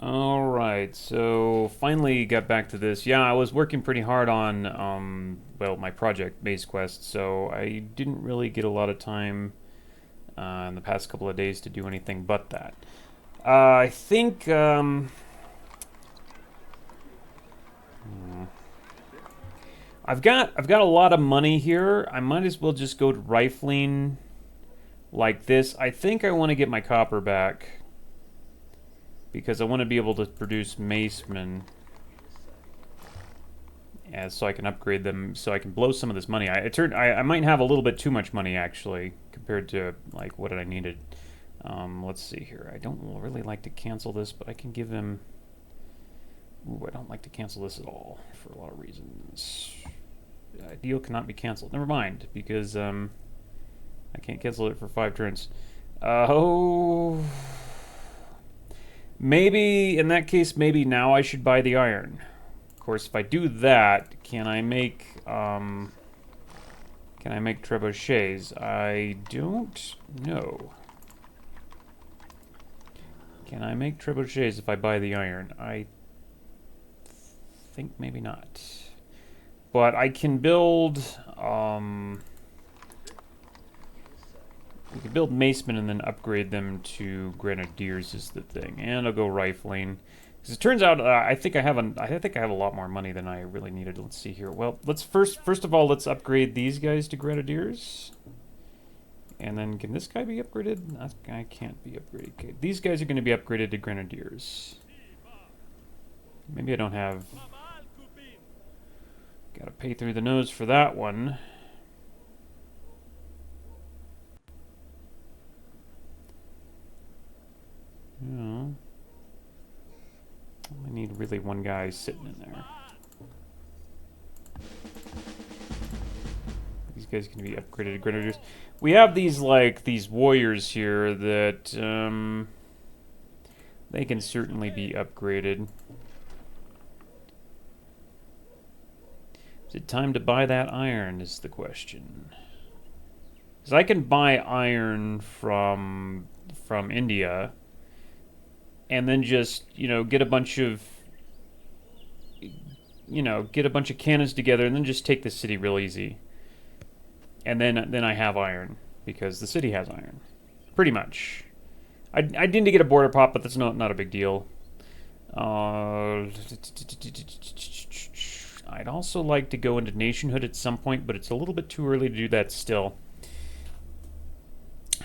Alright, so finally got back to this. Yeah, I was working pretty hard on, well, my project, Base Quest, so I didn't really get a lot of time in the past couple of days to do anything but that. I think, I've got a lot of money here. I might as well just go to rifling like this. I think I want to get my copper back because I want to be able to produce macemen. Yeah, so I can upgrade them, so I can blow some of this money. I might have a little bit too much money actually compared to like what I needed. Let's see here. I don't really like to cancel this, but I can give him. Ooh, I don't like to cancel this at all for a lot of reasons. Deal cannot be canceled. Never mind, because I can't cancel it for 5 turns. Oh, maybe in that case, maybe now I should buy the iron. Of course, if I do that, can I make trebuchets? I don't know. Can I make trebuchets if I buy the iron? I think maybe not. But I can build, we can build macemen and then upgrade them to grenadiers is the thing. And I'll go rifling. Because it turns out I think I have a lot more money than I really needed. Let's see here. Well, let's first of all let's upgrade these guys to grenadiers. And then can this guy be upgraded? That guy can't be upgraded. Okay, these guys are going to be upgraded to grenadiers. Maybe I don't have. Got to pay through the nose for that one. No. I need really one guy sitting in there. These guys can be upgraded to grenadiers. We have these these warriors here that they can certainly be upgraded. Is it time to buy that iron is the question. Because I can buy iron from India and then just, get a bunch of cannons together and then just take the city real easy. And then I have iron because the city has iron. Pretty much. I need to get a border pop, but that's not a big deal. I'd also like to go into nationhood at some point, but it's a little bit too early to do that still.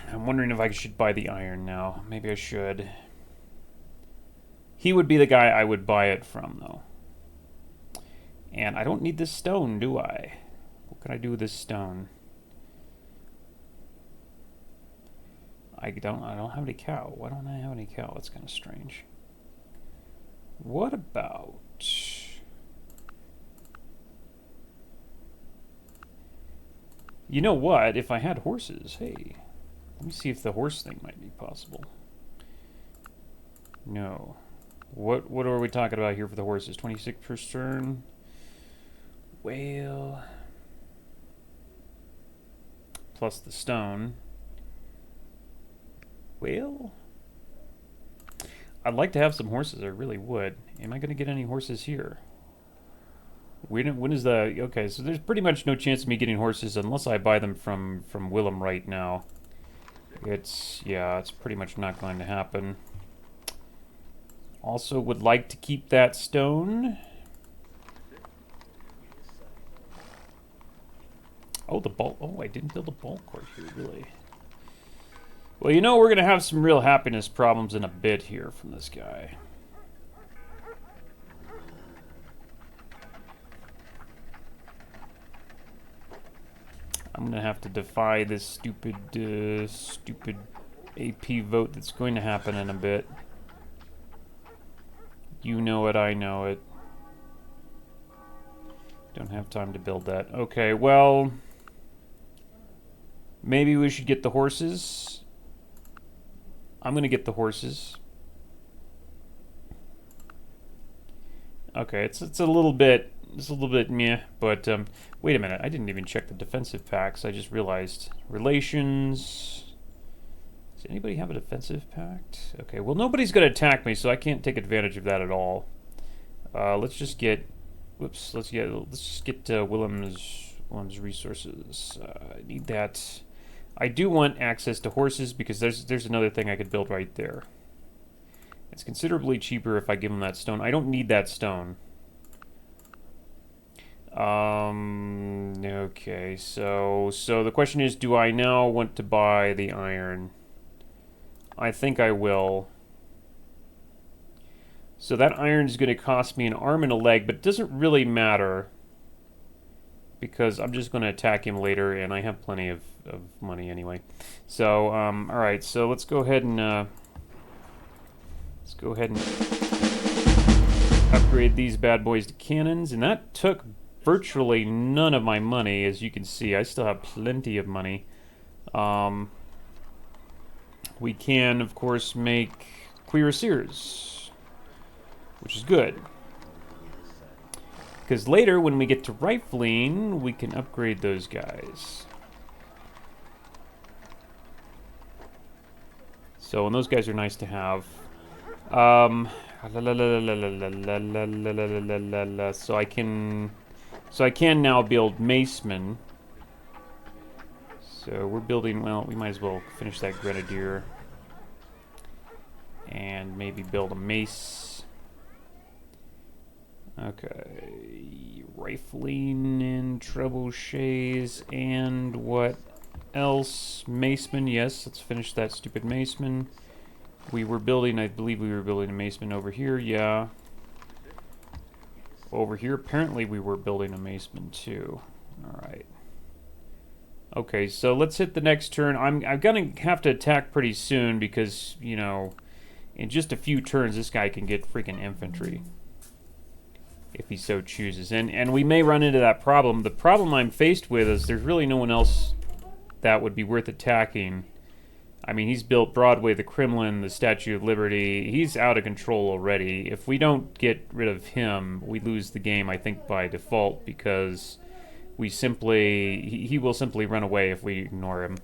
I'm wondering if I should buy the iron now. Maybe I should. He would be the guy I would buy it from, though. And I don't need this stone, do I? What can I do with this stone? I don't have any cow. Why don't I have any cow? That's kind of strange. What about... You know what? If I had horses, hey, let me see if the horse thing might be possible. No. What are we talking about here for the horses? 26 per turn. Well, plus the stone. Well, I'd like to have some horses. I really would. Am I going to get any horses here? When is the... Okay, so there's pretty much no chance of me getting horses unless I buy them from Willem right now. It's pretty much not going to happen. Also would like to keep that stone. Oh, the ball... Oh, I didn't build a ball court here, really. Well, we're going to have some real happiness problems in a bit here from this guy. I'm going to have to defy this stupid AP vote that's going to happen in a bit. You know it, I know it. Don't have time to build that. Okay, well... Maybe we should get the horses. I'm going to get the horses. Okay, it's a little bit... It's a little bit meh, but wait a minute. I didn't even check the defensive packs. I just realized. Relations... Does anybody have a defensive pact? Okay, well nobody's going to attack me, so I can't take advantage of that at all. Let's just get, whoops, let's just get Willem's resources. I need that. I do want access to horses because there's another thing I could build right there. It's considerably cheaper if I give him that stone. I don't need that stone. Okay, so the question is, do I now want to buy the iron? I think I will. So that iron is going to cost me an arm and a leg, but it doesn't really matter because I'm just going to attack him later, and I have plenty of money anyway. So, all right, so let's go ahead and upgrade these bad boys to cannons, and that took virtually none of my money, as you can see. I still have plenty of money. We can, of course, make cuirassiers, which is good. Because later, when we get to rifling, we can upgrade those guys. So, and those guys are nice to have. So I can now build macemen. So we're building, well, we might as well finish that grenadier. And maybe build a mace. Okay, rifling and trebuchets and what else? Macemen, yes, let's finish that stupid maceman. We were building, I believe we were building a maceman over here, yeah. Over here, apparently we were building a maceman too. Alright. Okay, so let's hit the next turn. I'm gonna have to attack pretty soon because, you know, in just a few turns this guy can get freaking infantry. If he so chooses. And we may run into that problem. The problem I'm faced with is there's really no one else that would be worth attacking. I mean, he's built Broadway, the Kremlin, the Statue of Liberty. He's out of control already. If we don't get rid of him, we lose the game, I think, by default, because we simply... He will simply run away if we ignore him.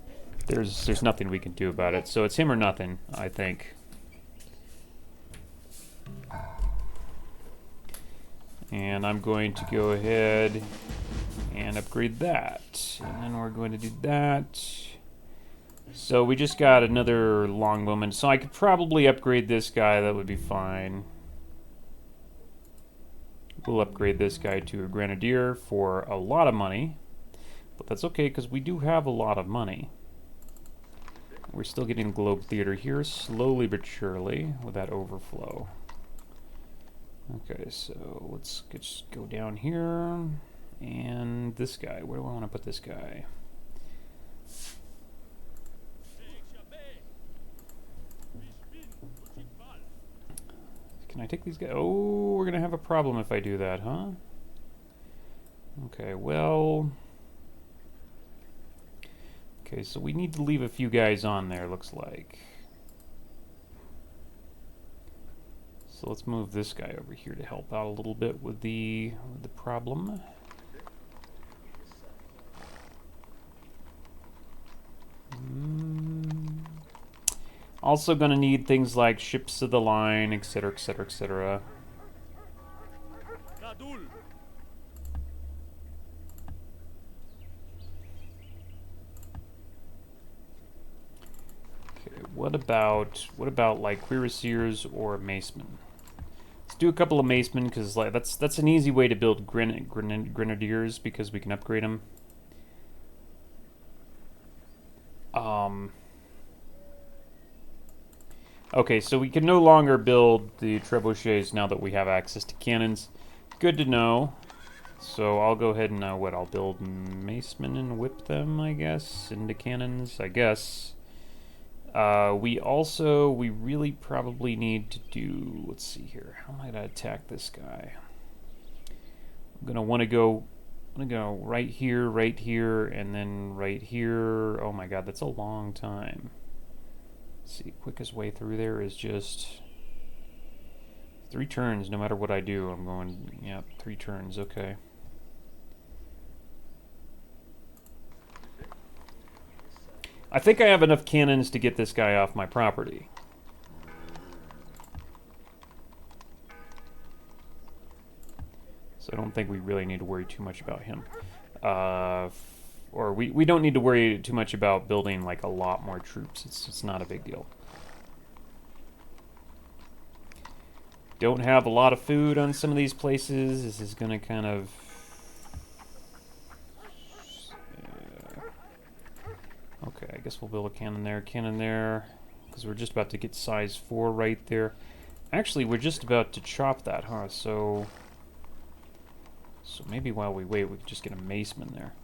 There's nothing we can do about it. So it's him or nothing, I think. And I'm going to go ahead and upgrade that. And then we're going to do that. So we just got another longbowman. So I could probably upgrade this guy. That would be fine. We'll upgrade this guy to a grenadier for a lot of money. But that's okay, because we do have a lot of money. We're still getting Globe Theater here, slowly but surely, with that overflow. Okay, so let's just go down here. And this guy, where do I want to put this guy? Can I take these guys? Oh, we're going to have a problem if I do that, huh? Okay, well... Okay, so we need to leave a few guys on there, looks like. So let's move this guy over here to help out a little bit with the problem. Also going to need things like ships of the line, etc., etc., etc. Okay, what about like cuirassiers or macemen? Let's do a couple of macemen because like that's an easy way to build grenadiers because we can upgrade them. Okay, so we can no longer build the trebuchets now that we have access to cannons. Good to know. So I'll go ahead and I'll build macemen and whip them, I guess, into cannons, I guess. We really probably need to do, let's see here, how am I gonna attack this guy? I'm gonna want to go right here, and then right here. Oh my god, that's a long time. Let's see, quickest way through there is just 3 turns, no matter what I do. I'm going, yeah, 3 turns, okay. I think I have enough cannons to get this guy off my property. So I don't think we really need to worry too much about him. Or we don't need to worry too much about building like a lot more troops. It's not a big deal. Don't have a lot of food on some of these places. This is going to kind of... okay, I guess we'll build a cannon there, because we're just about to get size 4 right there. Actually, we're just about to chop that, huh? So maybe while we wait, we could just get a maceman there.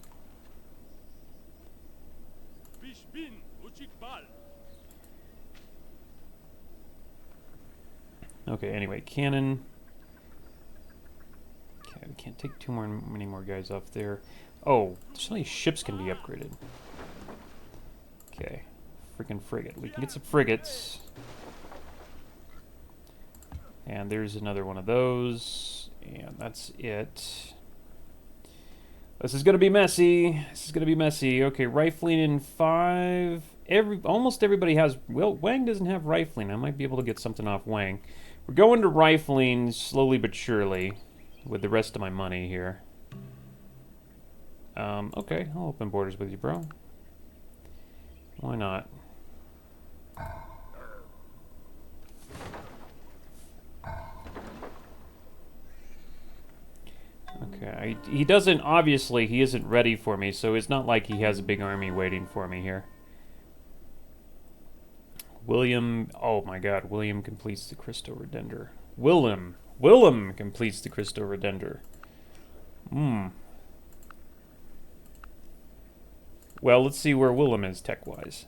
Okay, anyway, cannon. Okay, we can't take many more guys off there. Oh, so many ships can be upgraded. Okay, freaking frigate. We can get some frigates. And there's another one of those. And that's it. This is gonna be messy. This is gonna be messy. Okay, rifling in 5. Almost everybody has... well, Wang doesn't have rifling. I might be able to get something off Wang. We're going to rifling slowly but surely with the rest of my money here. Okay, I'll open borders with you, bro. Why not? Okay, he doesn't... obviously, he isn't ready for me, so it's not like he has a big army waiting for me here. William... oh my god, William completes the Christo Redender. Willem completes the Christo Redender. Well, let's see where Willem is tech-wise.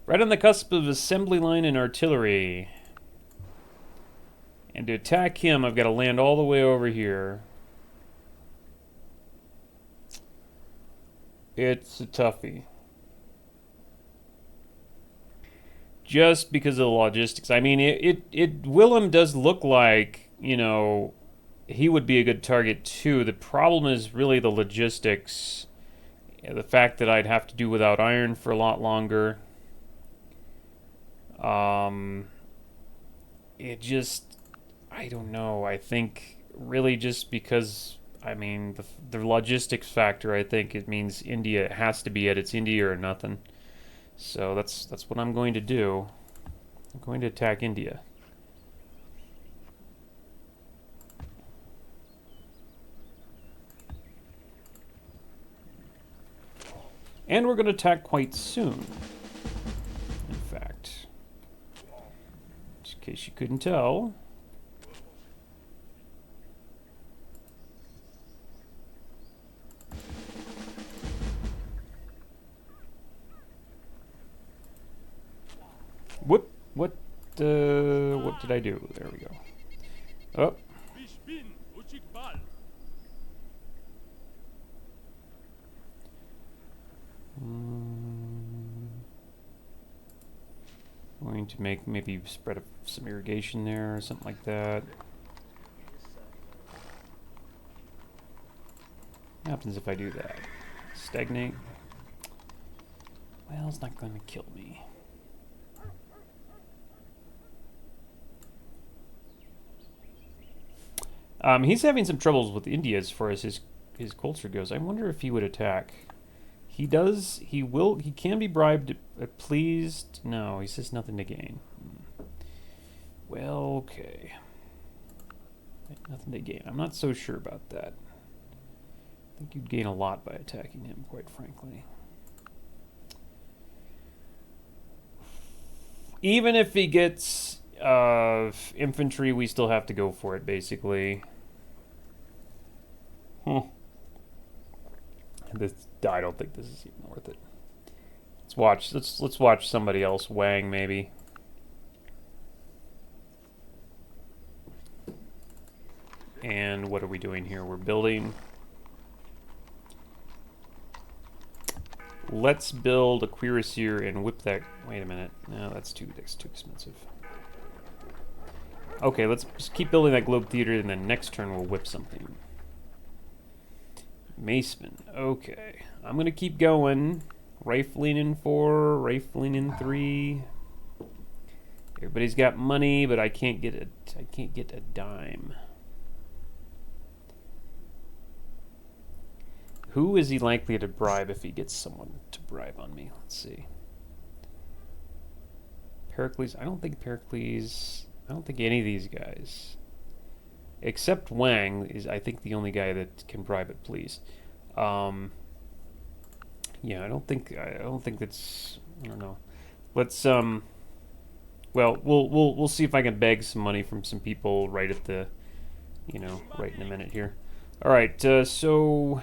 Right on the cusp of assembly line and artillery. And to attack him, I've got to land all the way over here. It's a toughie. Just because of the logistics. I mean, Willem does look like, you know, he would be a good target too. The problem is really the logistics. The fact that I'd have to do without iron for a lot longer. It just... I don't know. I think really just because... I mean, the logistics factor, I think it means India has to be it. It's India or nothing. So that's what I'm going to do. I'm going to attack India. And we're going to attack quite soon. In fact. Just in case you couldn't tell. What did I do? There we go. Oh. Going to maybe spread some irrigation there or something like that. What happens if I do that? Stagnate? Well, it's not going to kill me. He's having some troubles with India as far as his culture goes. I wonder if he would attack. He does. He will. He can be bribed. Pleased. No, he says nothing to gain. Well, okay. Nothing to gain. I'm not so sure about that. I think you'd gain a lot by attacking him, quite frankly. Even if he gets infantry, we still have to go for it, basically. I don't think this is even worth it. Let's watch somebody else. Wang, maybe. And what are we doing here? We're building. Let's build a cuirassier and whip that. Wait a minute. No, that's too expensive. Okay, let's just keep building that globe theater, and then next turn we'll whip something. Maceman. Okay. I'm gonna keep going. Rifling in 4, rifling in 3. Everybody's got money, but I can't get a dime. Who is he likely to bribe if he gets someone to bribe on me? Let's see. Pericles. I don't think Pericles. I don't think any of these guys, except Wang, is I think the only guy that can bribe it. Please. Yeah, I don't think that's. I don't know. Let's Well, we'll see if I can beg some money from some people right at the, right in a minute here. All right. So.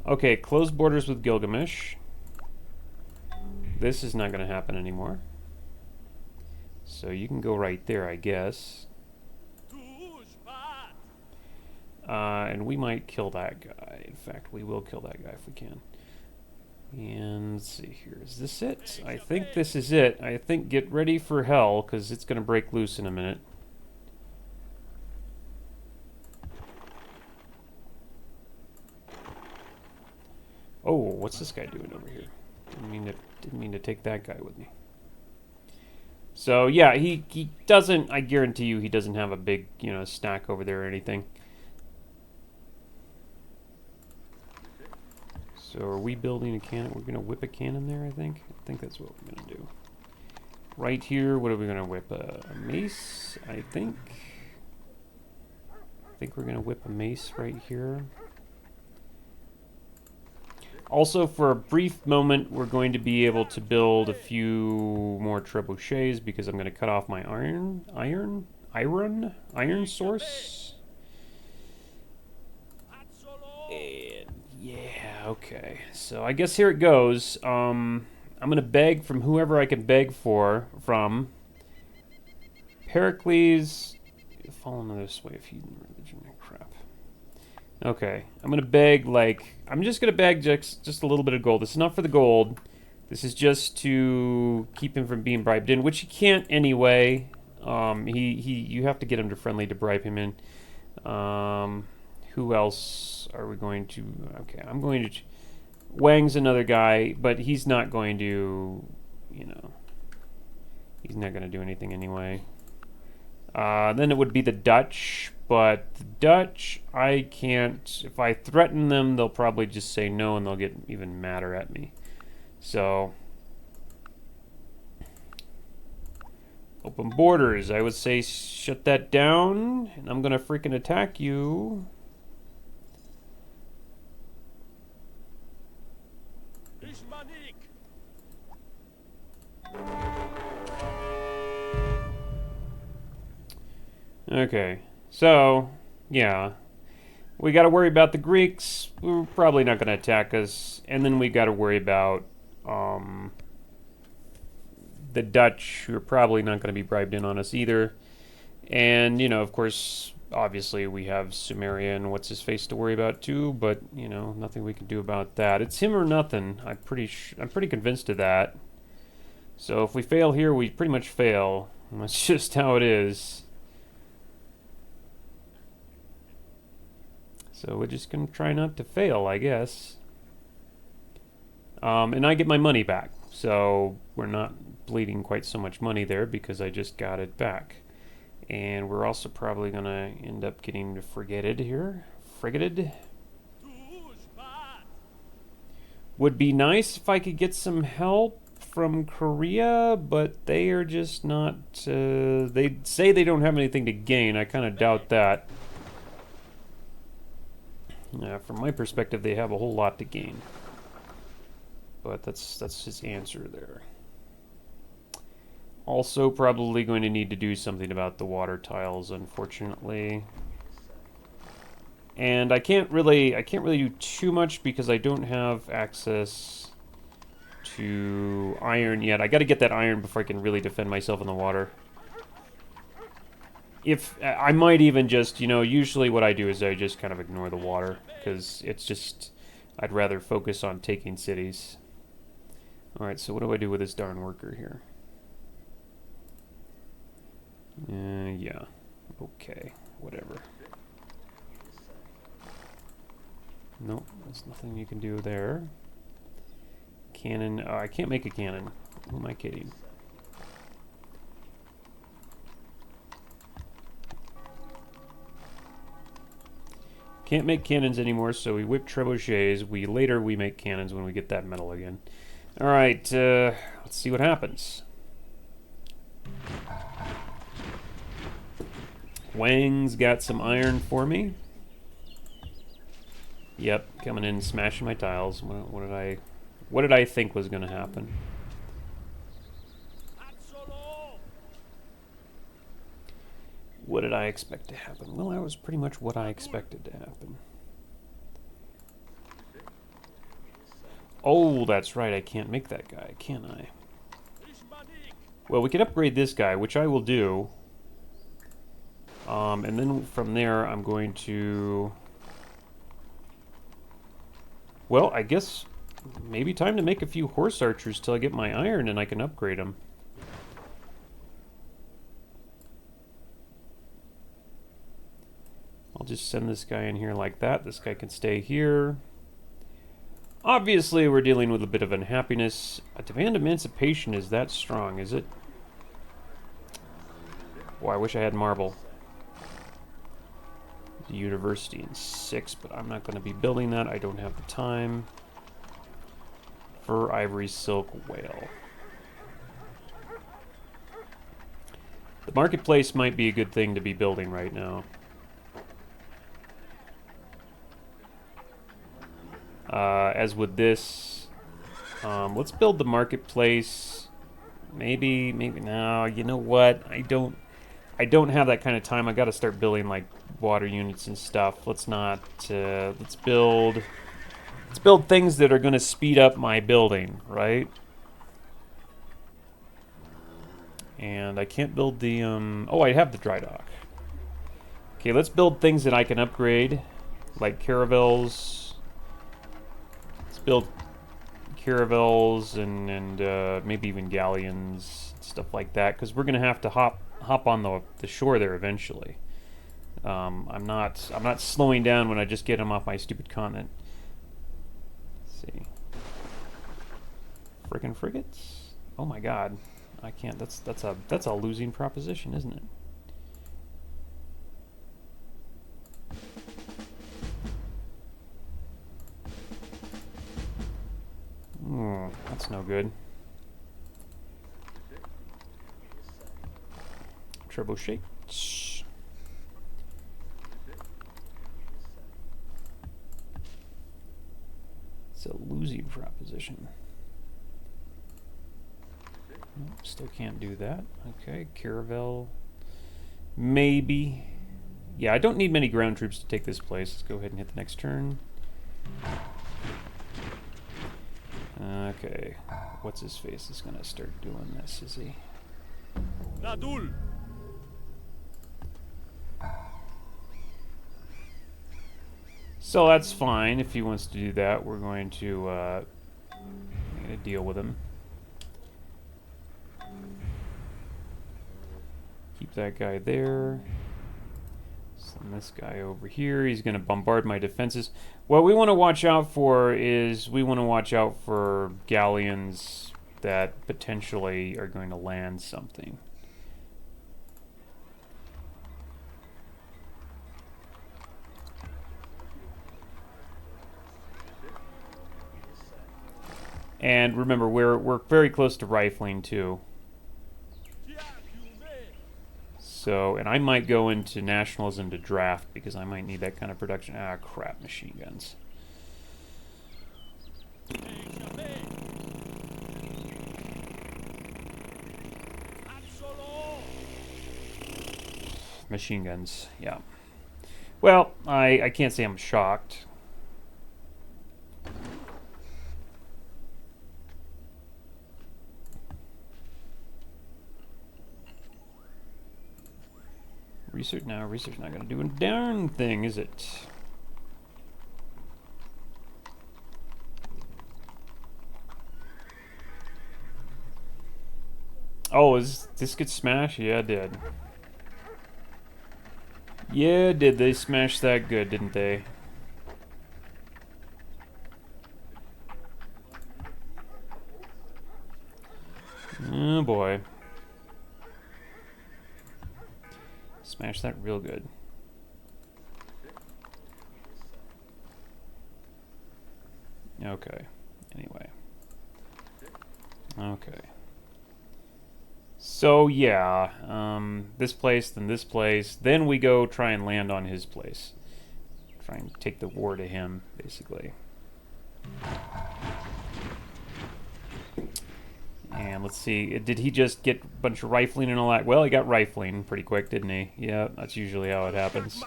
Okay, close borders with Gilgamesh. This is not going to happen anymore. So you can go right there, I guess. And we might kill that guy. In fact, we will kill that guy if we can. And let's see here. Is this it? I think this is it. I think get ready for hell, because it's going to break loose in a minute. Oh, what's this guy doing over here? Didn't mean to take that guy with me. So yeah, he doesn't. I guarantee you, he doesn't have a big stack over there or anything. So are we building a cannon? We're gonna whip a cannon there. I think that's what we're gonna do. Right here, what are we gonna whip? A mace, I think. I think we're gonna whip a mace right here. Also, for a brief moment, we're going to be able to build a few more trebuchets because I'm going to cut off my iron source. And yeah, okay. So I guess here it goes. I'm going to beg from whoever I can beg from. Pericles, fallen this way, feudal religion, crap. Okay, I'm gonna beg, I'm just gonna beg just a little bit of gold. This is not for the gold. This is just to keep him from being bribed in, which he can't anyway. You have to get him to friendly to bribe him in. Who else are we going to? Okay, I'm going to. Wang's another guy, but he's not going to, he's not going to do anything anyway. Then it would be the Dutch, but the Dutch, I can't. If I threaten them, they'll probably just say no, and they'll get even madder at me. So, open borders. I would say shut that down, and I'm gonna freaking attack you. Okay, so, yeah. We gotta worry about the Greeks. We're probably not gonna attack us. And then we gotta worry about, the Dutch, who are probably not gonna be bribed in on us either. And, of course, obviously we have Sumeria and what's-his-face to worry about too, but, nothing we can do about that. It's him or nothing. I'm pretty convinced of that. So if we fail here, we pretty much fail. And that's just how it is. So we're just going to try not to fail, I guess. And I get my money back. So we're not bleeding quite so much money there because I just got it back. And we're also probably going to end up getting frigated here. Frigated. Would be nice if I could get some help from Korea, but they are just not... they say they don't have anything to gain. I kind of doubt that. From my perspective, they have a whole lot to gain. But that's his answer there. Also, probably going to need to do something about the water tiles, unfortunately. And I can't really do too much because I don't have access to iron yet. I got to get that iron before I can really defend myself in the water. If I might even just, usually what I do is I just kind of ignore the water because it's just, I'd rather focus on taking cities. All right, so what do I do with this darn worker here? Yeah, okay, whatever. Nope, there's nothing you can do there. Cannon. Oh, I can't make a cannon. Who am I kidding? Can't make cannons anymore, so we whip trebuchets. Later we make cannons when we get that metal again. All right, let's see what happens. Wang's got some iron for me. Yep, coming in and smashing my tiles. What did I think was going to happen? What did I expect to happen? Well, that was pretty much what I expected to happen. Oh, that's right. I can't make that guy, can I? Well, we could upgrade this guy, which I will do. And then from there, I'm going to... Well, I guess maybe time to make a few horse archers till I get my iron and I can upgrade them. I'll just send this guy in here like that. This guy can stay here. Obviously, we're dealing with a bit of unhappiness. A demand emancipation is that strong, is it? Oh, I wish I had marble. The university in 6, but I'm not going to be building that. I don't have the time. Fur, ivory, silk, whale. The marketplace might be a good thing to be building right now. As with this, let's build the marketplace. Maybe no. You know what? I don't have that kind of time. I got to start building like water units and stuff. Let's not. Let's build things that are going to speed up my building, right? And I can't build the. Oh, I have the dry dock. Okay, let's build things that I can upgrade, like caravels. Build caravels and maybe even galleons, stuff like that, because we're gonna have to hop on the shore there eventually. I'm not slowing down when I just get them off my stupid continent. Let's see, frickin' frigates! Oh my god, I can't. That's a losing proposition, isn't it? That's no good. Trebuchet. It's a losing proposition. Still can't do that. Okay, caravel. Maybe. Yeah, I don't need many ground troops to take this place. Let's go ahead and hit the next turn. Okay, what's his face is gonna start doing this, is he? Nadul. So that's fine if he wants to do that. We're going to deal with him. Keep that guy there. Send this guy over here. He's going to bombard my defenses. What we want to watch out for is galleons that potentially are going to land something. And remember, we're very close to rifling too. So, and I might go into nationalism to draft because I might need that kind of production. Ah, crap, machine guns. Machine guns, yeah. Well, I can't say I'm shocked. Research now. Research not going to do a darn thing, is it? Oh, is this get smashed? Yeah, it did. Yeah, did they smash that good, didn't they? Oh boy. Smash that real good. Okay. Anyway. Okay. So yeah, this place, then this place, then we go try and land on his place. Try and take the war to him, basically. And let's see, did he just get a bunch of rifling and all that? Well, he got rifling pretty quick, didn't he? Yeah, that's usually how it happens.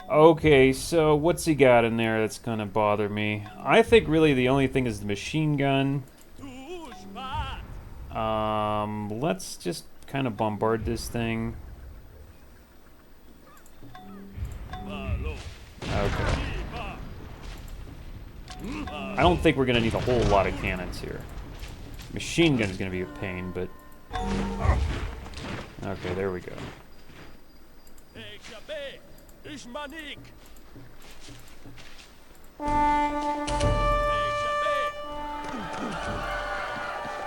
Okay, so what's he got in there that's gonna bother me? I think really the only thing is the machine gun. Let's just kind of bombard this thing. Okay. I don't think we're gonna need a whole lot of cannons here. Machine gun is gonna be a pain, but... Okay, there we go.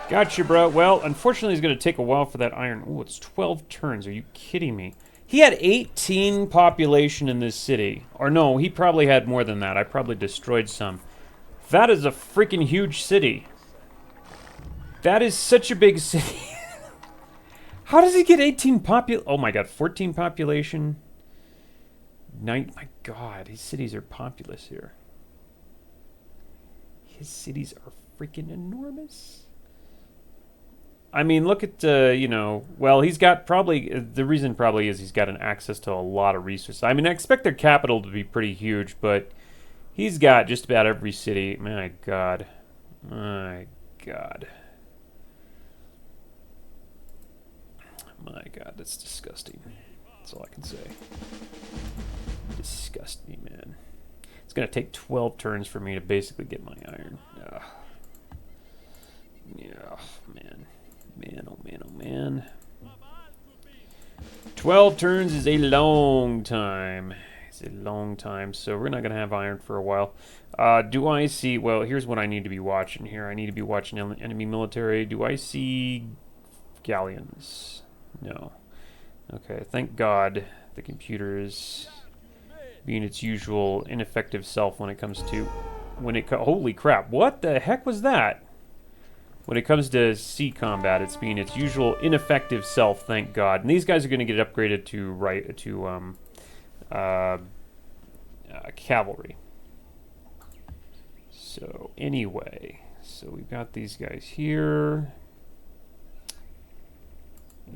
Gotcha, bro. Well, unfortunately, it's going to take a while for that iron. Oh, it's 12 turns. Are you kidding me? He had 18 population in this city. Or no, he probably had more than that. I probably destroyed some. That is a freaking huge city. That is such a big city. How does he get 18 Oh my god, 14 population? My god, his cities are populous here. His cities are freaking enormous. I mean, look at, you know, well, he's got probably, the reason probably is he's got an access to a lot of resources. I mean, I expect their capital to be pretty huge, but he's got just about every city. My god. My god. My god, that's disgusting. That's all I can say. Disgust me, man. It's going to take 12 turns for me to basically get my iron. Ugh. Yeah, man. Man, oh man, oh man. 12 turns is a long time. It's a long time, so we're not going to have iron for a while. Do I see... Well, here's what I need to be watching here. I need to be watching enemy military. Do I see galleons? No. Okay, thank God the computer is being its usual ineffective self when it comes to... Holy crap, what the heck was that? When it comes to sea combat, it's being its usual ineffective self, thank God. And these guys are going to get upgraded to cavalry. So anyway, so we've got these guys here.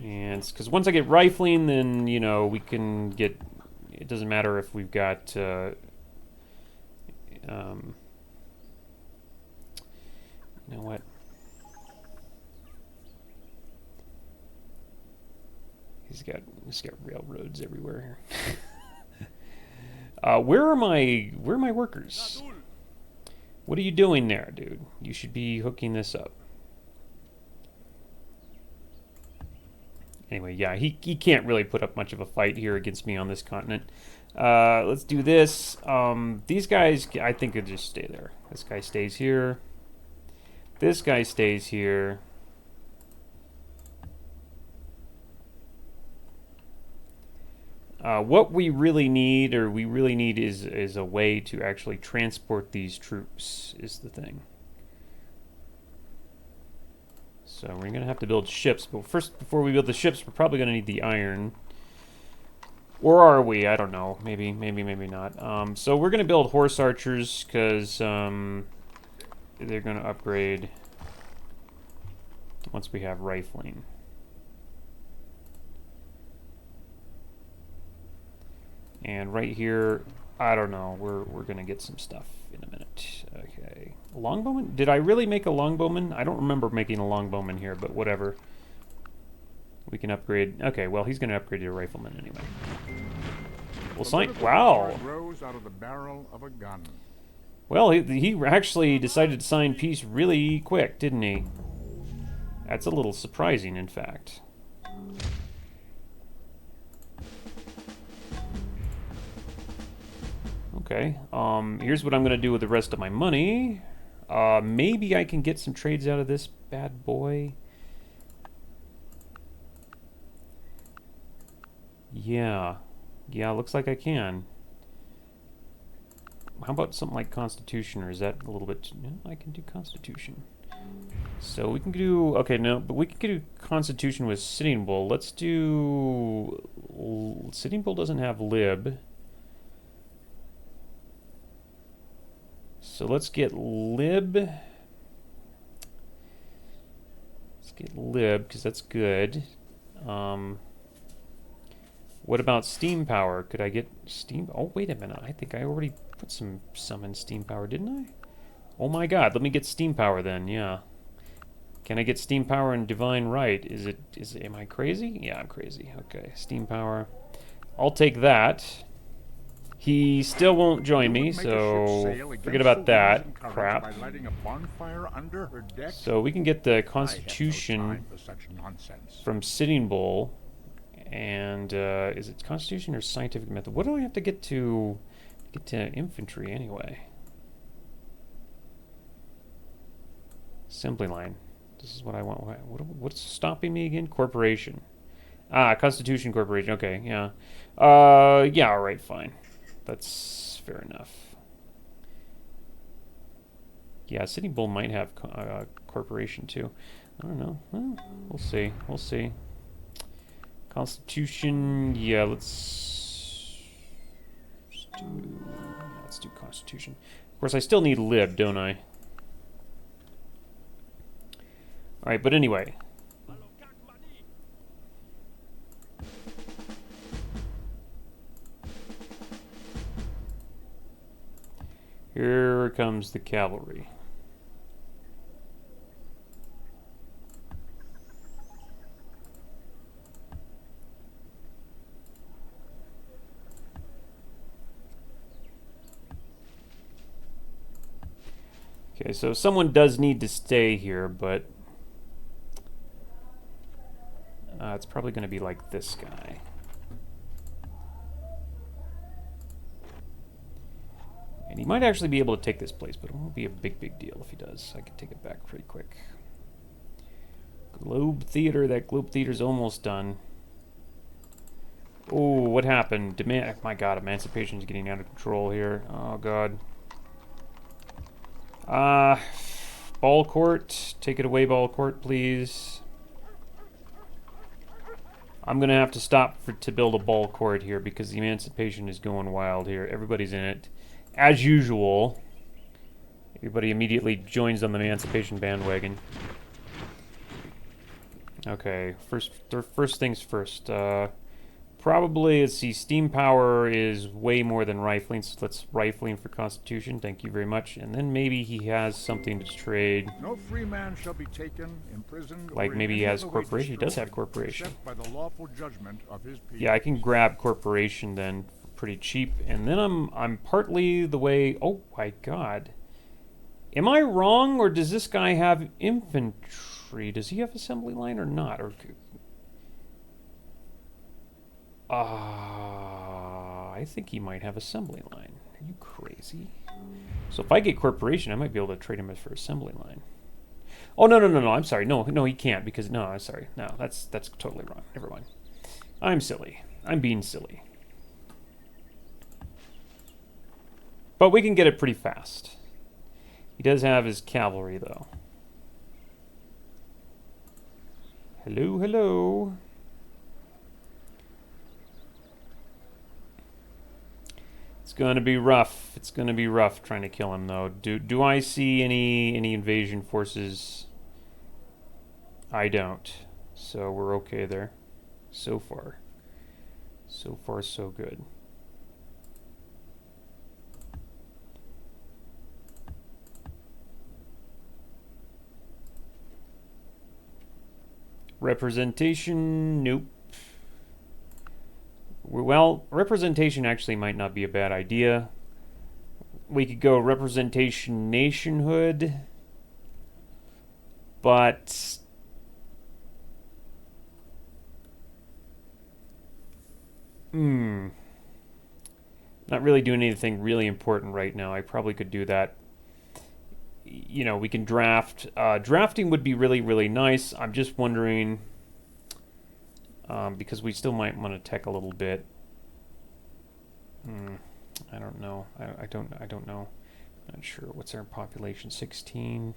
And because once I get rifling, then, you know, we can get... It doesn't matter if we've got... you know what? He's got railroads everywhere here. Where are my workers? What are you doing there, dude? You should be hooking this up. Anyway, yeah, he can't really put up much of a fight here against me on this continent. Let's do this. These guys, I think, could just stay there. This guy stays here. This guy stays here. What we really need is a way to actually transport these troops, is the thing. So we're going to have to build ships, but first, before we build the ships, we're probably going to need the iron. Or are we? I don't know. Maybe not. So we're going to build horse archers, because they're going to upgrade once we have rifling. And right here, I don't know, we're going to get some stuff in a minute. Okay. A longbowman? Did I really make a longbowman? I don't remember making a longbowman here, but whatever. We can upgrade. Okay, well, he's going to upgrade to a rifleman anyway. We'll sign. Wow. Rose out of the barrel of a gun. Well, he actually decided to sign peace really quick, didn't he? That's a little surprising, in fact. Okay, here's what I'm going to do with the rest of my money. Maybe I can get some trades out of this bad boy. Yeah. Yeah, looks like I can. How about something like Constitution, or is that a little bit... No, I can do Constitution. So we can do... Okay, no, but we can do Constitution with Sitting Bull. Let's do... Sitting Bull doesn't have Lib. So let's get Lib. Let's get Lib, because that's good. What about Steam Power? Could I get Steam... Oh, wait a minute. I think I already put some in Steam Power, didn't I? Oh my god, let me get Steam Power then, yeah. Can I get Steam Power and Divine Right? Am I crazy? Yeah, I'm crazy. Okay, Steam Power. I'll take that. He still won't join me, so forget about that crap. So we can get the Constitution from Sitting Bull. And is it Constitution or Scientific Method? What do I have to get to infantry anyway? Assembly line. This is what I want. What's stopping me again? Corporation. Ah, Constitution Corporation. Okay, yeah. Yeah, all right, fine. That's fair enough. Yeah, Sitting Bull might have corporation too. I don't know. Well, we'll see. We'll see. Constitution, yeah, let's do Constitution. Of course, I still need Lib, don't I? Alright, but anyway. Here comes the cavalry. Okay, so someone does need to stay here, but it's probably going to be like this guy. And he might actually be able to take this place, but it won't be a big deal if he does. I can take it back pretty quick. Globe Theater. That Globe Theater's almost done. Oh, what happened? My god, Emancipation's getting out of control here. Oh god. Ball Court. Take it away, Ball Court, please. I'm going to have to stop to build a Ball Court here because the Emancipation is going wild here. Everybody's in it. As usual. Everybody immediately joins on the Emancipation bandwagon. Okay, first things first. Probably, let's see, Steam Power is way more than Rifling, so let's Rifling for Constitution. Thank you very much. And then maybe he has something to trade. No free man shall be taken, imprisoned, like maybe he has Corporation. He does have Corporation. By the lawful judgment of his people. Yeah, I can grab Corporation then pretty cheap. And then I'm partly the way... Oh my god. Am I wrong, or does this guy have infantry? Does he have assembly line or not? Or... I think he might have assembly line. Are you crazy? So if I get Corporation, I might be able to trade him for assembly line. Oh, no, I'm sorry. No, he can't because... No, I'm sorry. No, that's totally wrong. Never mind. I'm silly. I'm being silly. But we can get it pretty fast. He does have his cavalry, though. Hello, hello. It's gonna be rough. It's gonna be rough trying to kill him, though. Do I see any invasion forces? I don't. So we're okay there. So far. So far, so good. Representation, nope. Well, representation actually might not be a bad idea. We could go representation nationhood, but not really doing anything really important right now. I probably could do that. You know, we can draft. Drafting would be really, really nice. I'm just wondering... because we still might want to tech a little bit. I don't know. I don't know. Not sure. What's our population? 16.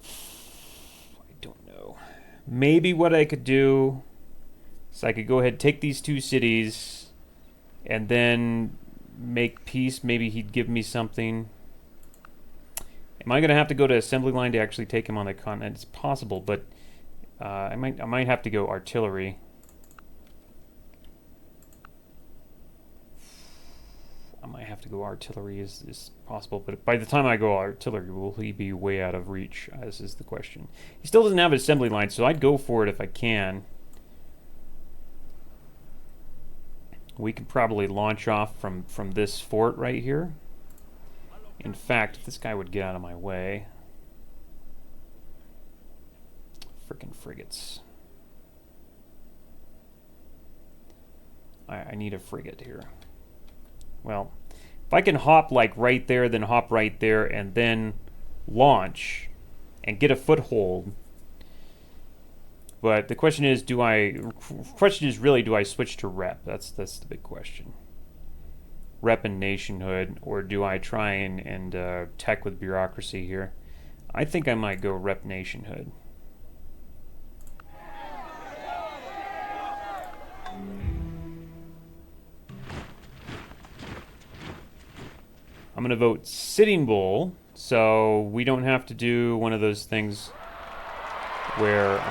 I don't know. Maybe what I could do is I could go ahead and take these two cities and then make peace. Maybe he'd give me something. Am I going to have to go to assembly line to actually take him on the continent? It's possible, but I might have to go artillery. I might have to go artillery is possible, but by the time I go artillery, will he be way out of reach? This is the question. He still doesn't have an assembly line, so I'd go for it if I can. We could probably launch off from this fort right here. In fact, if this guy would get out of my way. Frickin' frigates. I need a frigate here. Well, if I can hop like right there, then hop right there, and then launch and get a foothold. But the question is, do I switch to rep? That's the big question. Rep and nationhood, or do I try and tech with bureaucracy here? I think I might go rep nationhood. I'm going to vote Sitting Bull, so we don't have to do one of those things where,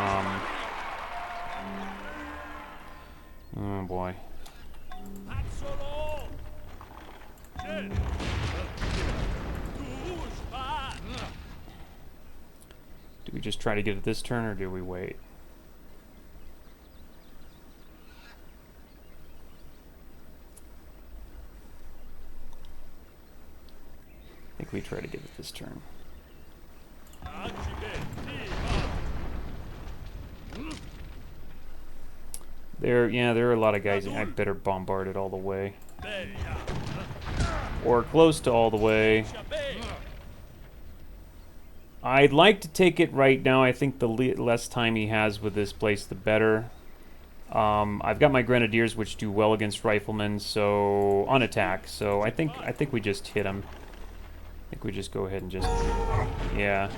oh boy. Do we just try to get it this turn, or do we wait? I think we try to get it this turn. There are a lot of guys. I better bombard it all the way. Or close to all the way. I'd like to take it right now. I think the less time he has with this place, the better. I've got my grenadiers, which do well against riflemen, so on attack. So I think we just hit him. I think we just go ahead and just, yeah.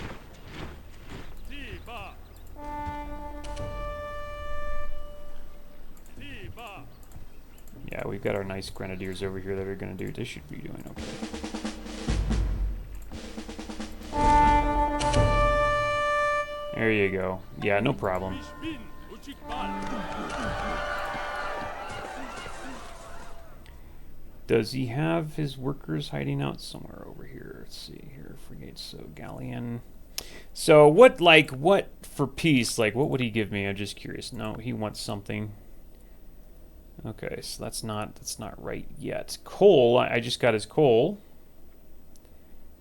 Yeah, we've got our nice grenadiers over here that are going to do. They should be doing okay. There you go. Yeah, no problem. Does he have his workers hiding out somewhere over here? Let's see here. Frigates, so galleon. So what for peace, what would he give me? I'm just curious. No, he wants something. Okay, so that's not right yet. Coal, I just got his coal.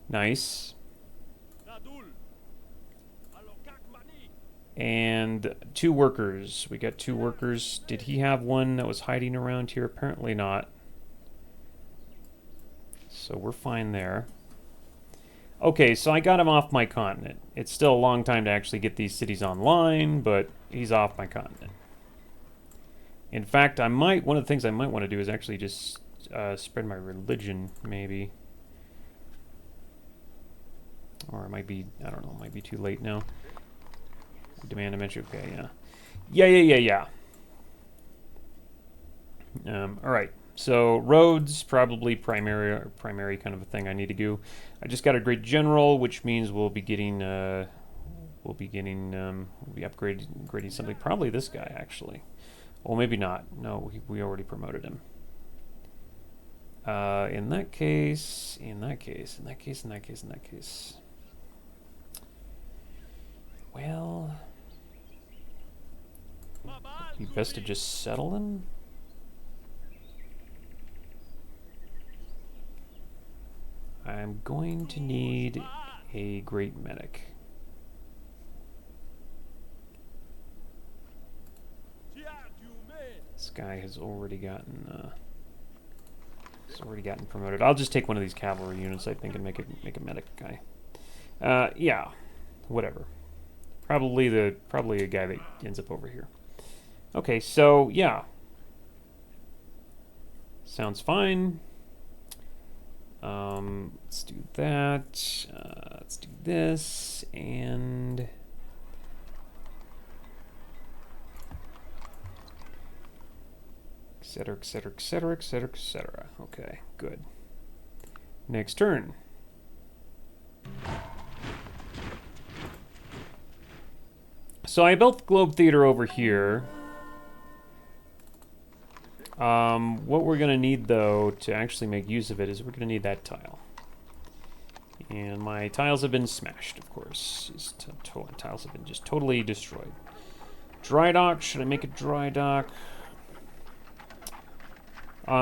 Nice. And 2 workers. We got 2 workers. Did he have one that was hiding around here? Apparently not. So we're fine there. Okay, so I got him off my continent. It's still a long time to actually get these cities online, but he's off my continent. In fact, one of the things I might want to do is actually just spread my religion, maybe. Or it might be, I don't know, it might be too late now. Demand a mention, okay, yeah. Alright, so roads, probably primary kind of a thing I need to do. I just got a great general, which means we'll be upgrading something. Probably this guy, actually. Well, maybe not. No, we already promoted him. In that case. Well, it'd be best to just settle him. I'm going to need a great medic. This guy has already gotten promoted. I'll just take one of these cavalry units, I think, and make a medic guy. Yeah, whatever. Probably a guy that ends up over here. Okay, so yeah. Sounds fine. Let's do that. Let's do this, and etc., etc., etc., etc., etc. Okay, good. Next turn. So I built the Globe Theater over here. What we're going to need, though, to actually make use of it is we're going to need that tile. And my tiles have been smashed, of course. These tiles have been just totally destroyed. Dry dock. Should I make a dry dock?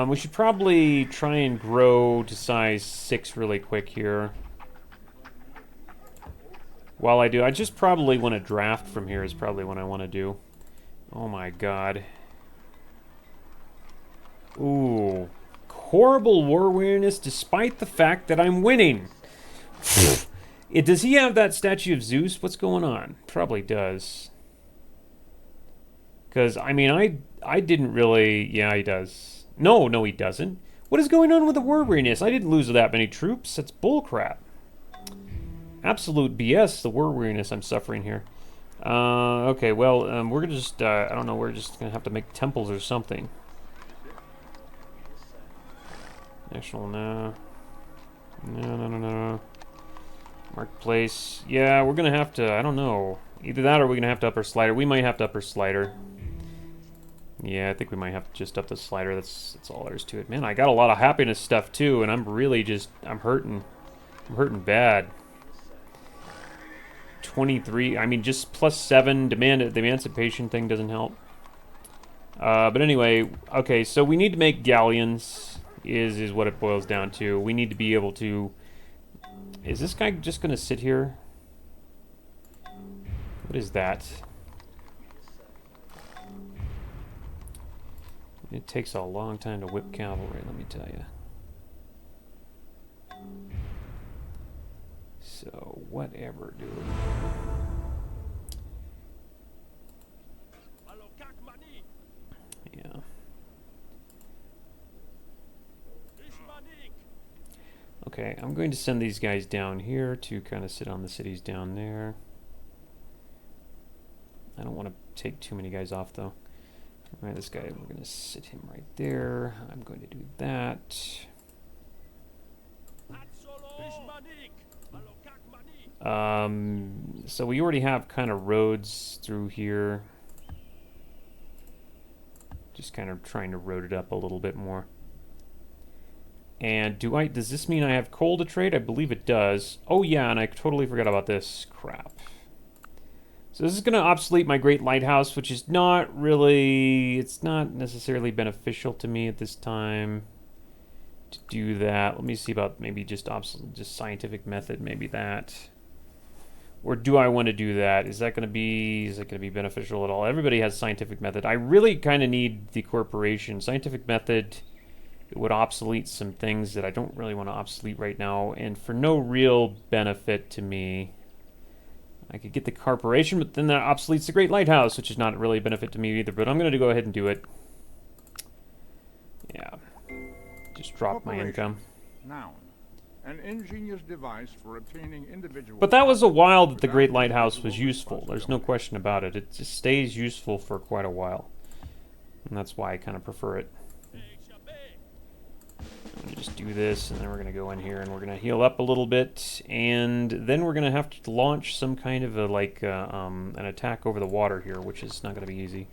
We should probably try and grow to size 6 really quick here. While I do, I just probably want to draft from here is probably what I want to do. Oh my god. Ooh. Horrible war weariness despite the fact that I'm winning. Does he have that statue of Zeus? What's going on? Probably does. Because, I mean, I didn't really... Yeah, he does. No, he doesn't. What is going on with the war weariness? I didn't lose that many troops. That's bullcrap. Absolute BS, the war weariness I'm suffering here. Okay, well, we're gonna just... I don't know, we're just gonna have to make temples or something. National, no. No. Marketplace. Yeah, we're gonna have to, I don't know. Either that or we're gonna have to up our slider. We might have to up our slider. Yeah, I think we might have to just up the slider. That's all there is to it. Man, I got a lot of happiness stuff too, and I'm really just, I'm hurting. I'm hurting bad. 23, I mean, just +7. The emancipation thing doesn't help. But anyway, okay, so we need to make galleons, is what it boils down to. We need to be able to... Is this guy just going to sit here? What is that? It takes a long time to whip cavalry, let me tell you. So, whatever, dude. Yeah. Okay, I'm going to send these guys down here to kind of sit on the cities down there. I don't want to take too many guys off, though. Alright, this guy, we're going to sit him right there. I'm going to do that. So we already have kind of roads through here. Just kind of trying to road it up a little bit more. And does this mean I have coal to trade? I believe it does. Oh yeah, and I totally forgot about this. Crap. So this is going to obsolete my Great Lighthouse, which is not really... It's not necessarily beneficial to me at this time to do that. Let me see about maybe just scientific method, maybe that. Or do I want to do that? Is that going to be beneficial at all? Everybody has scientific method. I really kind of need the corporation. Scientific method, it would obsolete some things that I don't really want to obsolete right now, and for no real benefit to me. I could get the corporation, but then that obsoletes the Great Lighthouse, which is not really a benefit to me either, but I'm going to go ahead and do it. Yeah. Just drop my income. Noun. An ingenious device for obtaining individual... But that was a while that the Great Lighthouse was useful. There's no question about it. It just stays useful for quite a while. And that's why I kind of prefer it. I'm going to just do this, and then we're going to go in here, and we're going to heal up a little bit, and then we're going to have to launch some kind of a, an attack over the water here, which is not going to be easy.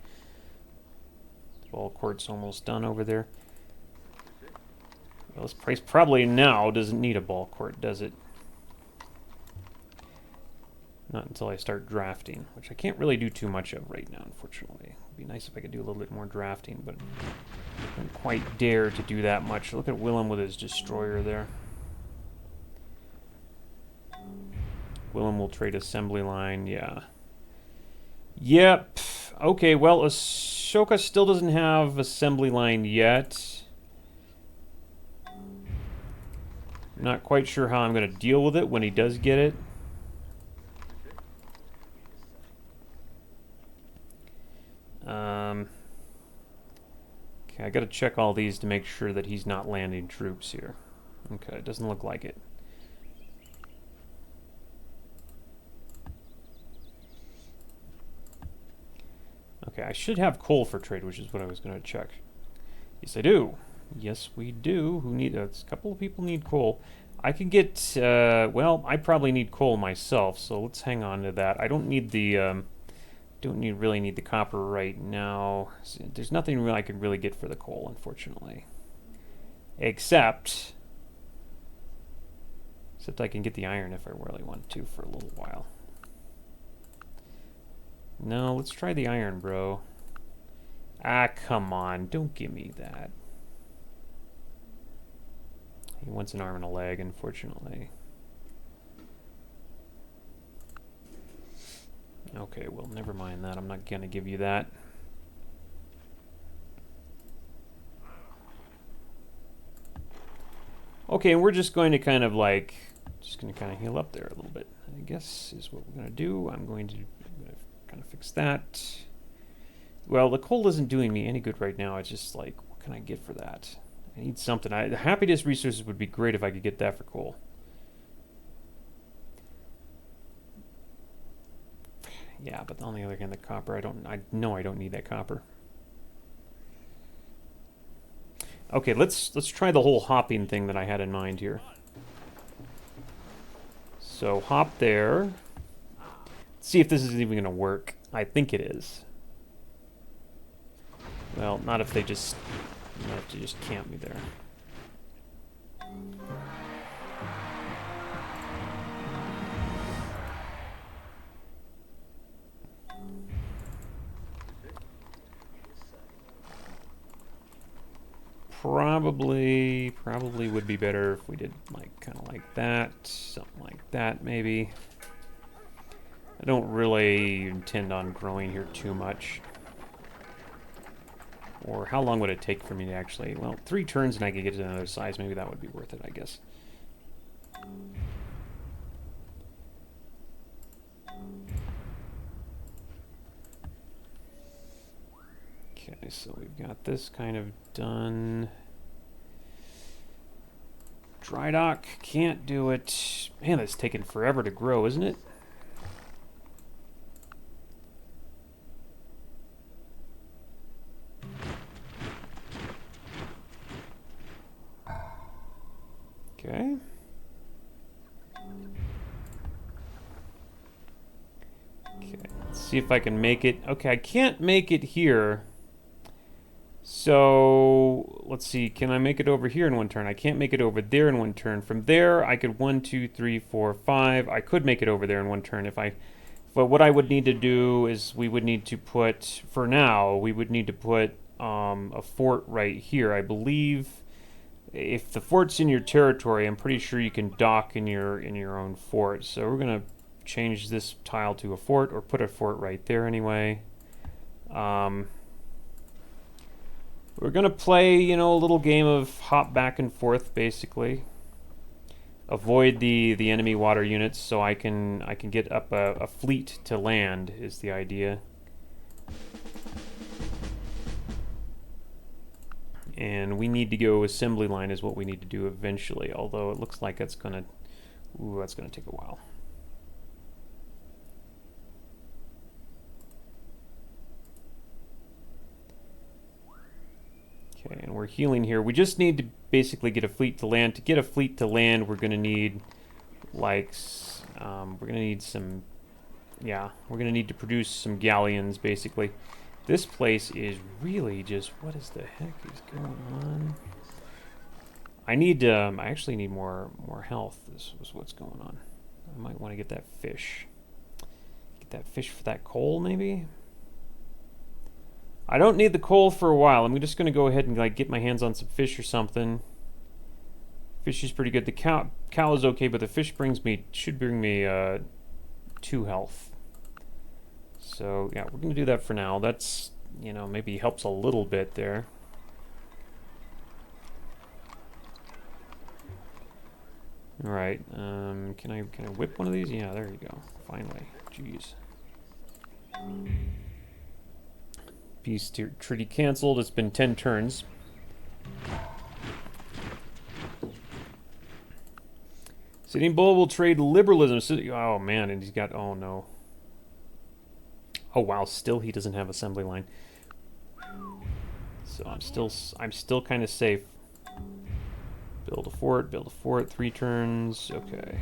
Ball court's almost done over there. Well, this place probably now doesn't need a ball court, does it? Not until I start drafting, which I can't really do too much of right now, unfortunately. It'd be nice if I could do a little bit more drafting, but I don't quite dare to do that much. Look at Willem with his destroyer there. Willem will trade assembly line, yeah. Yep. Okay, well, Ashoka still doesn't have assembly line yet. Not quite sure how I'm going to deal with it when he does get it. I gotta check all these to make sure that he's not landing troops here. Okay, it doesn't look like it. Okay, I should have coal for trade, which is what I was gonna check. Yes, I do. Yes, we do. Who need? A couple of people need coal. I can get. Well, I probably need coal myself, so let's hang on to that. I don't need the. Really need the copper right now. There's nothing really I could really get for the coal, unfortunately. Except I can get the iron if I really want to for a little while. No, let's try the iron, bro. Ah, come on. Don't give me that. He wants an arm and a leg, unfortunately. Okay, well, never mind that. I'm not going to give you that. Okay, and we're just going to kind of like... Just going to kind of heal up there a little bit, I guess, is what we're going to do. I'm going to kind of fix that. Well, the coal isn't doing me any good right now. It's just like, what can I get for that? I need something. The happiness resources would be great if I could get that for coal. Yeah, but on the other hand, the copper, I know I don't need that copper. Okay, let's try the whole hopping thing that I had in mind here. So hop there. See if this is even going to work. I think it is. Well, not if they just camp me there. Probably would be better if we did like kind of like that, something like that maybe. I don't really intend on growing here too much. Or how long would it take for me to actually, well, 3 turns and I could get to another size. Maybe that would be worth it, I guess. Okay, so we've got this kind of done. Dry dock, can't do it. Man, that's taking forever to grow, isn't it? Okay. Okay, let's see if I can make it. Okay, I can't make it here. So, let's see, can I make it over here in 1 turn? I can't make it over there in 1 turn. From there, I could 1, 2, 3, 4, 5. I could make it over there in 1 turn if I... But what I would need to do is we would need to put, for now, we would need to put a fort right here. I believe if the fort's in your territory, I'm pretty sure you can dock in your own fort. So we're going to change this tile to a fort, or put a fort right there anyway. We're gonna play, you know, a little game of hop back and forth, basically. Avoid the enemy water units, so I can get up a fleet to land is the idea. And we need to go assembly line is what we need to do eventually. Although it looks like that's gonna take a while. Okay, and we're healing here. We just need to basically get a fleet to land. To get a fleet to land, we're going to need, like, we're going to need some, yeah, we're going to need to produce some galleons, basically. This place is really just, what is the heck is going on? I actually need more health. This was what's going on. I might want to get that fish. Get that fish for that coal, maybe? I don't need the coal for a while. I'm just going to go ahead and like get my hands on some fish or something. Fish is pretty good. The cow is okay, but the fish should bring me 2 health. So yeah, we're going to do that for now. That's, you know, maybe helps a little bit there. All right. Can I whip one of these? Yeah, there you go. Finally. Jeez. Peace treaty canceled. It's been 10 turns. Sitting Bull will trade liberalism. Oh man, and he's got. Oh no. Oh wow, still he doesn't have assembly line. So I'm still kind of safe. Build a fort, 3 turns. Okay.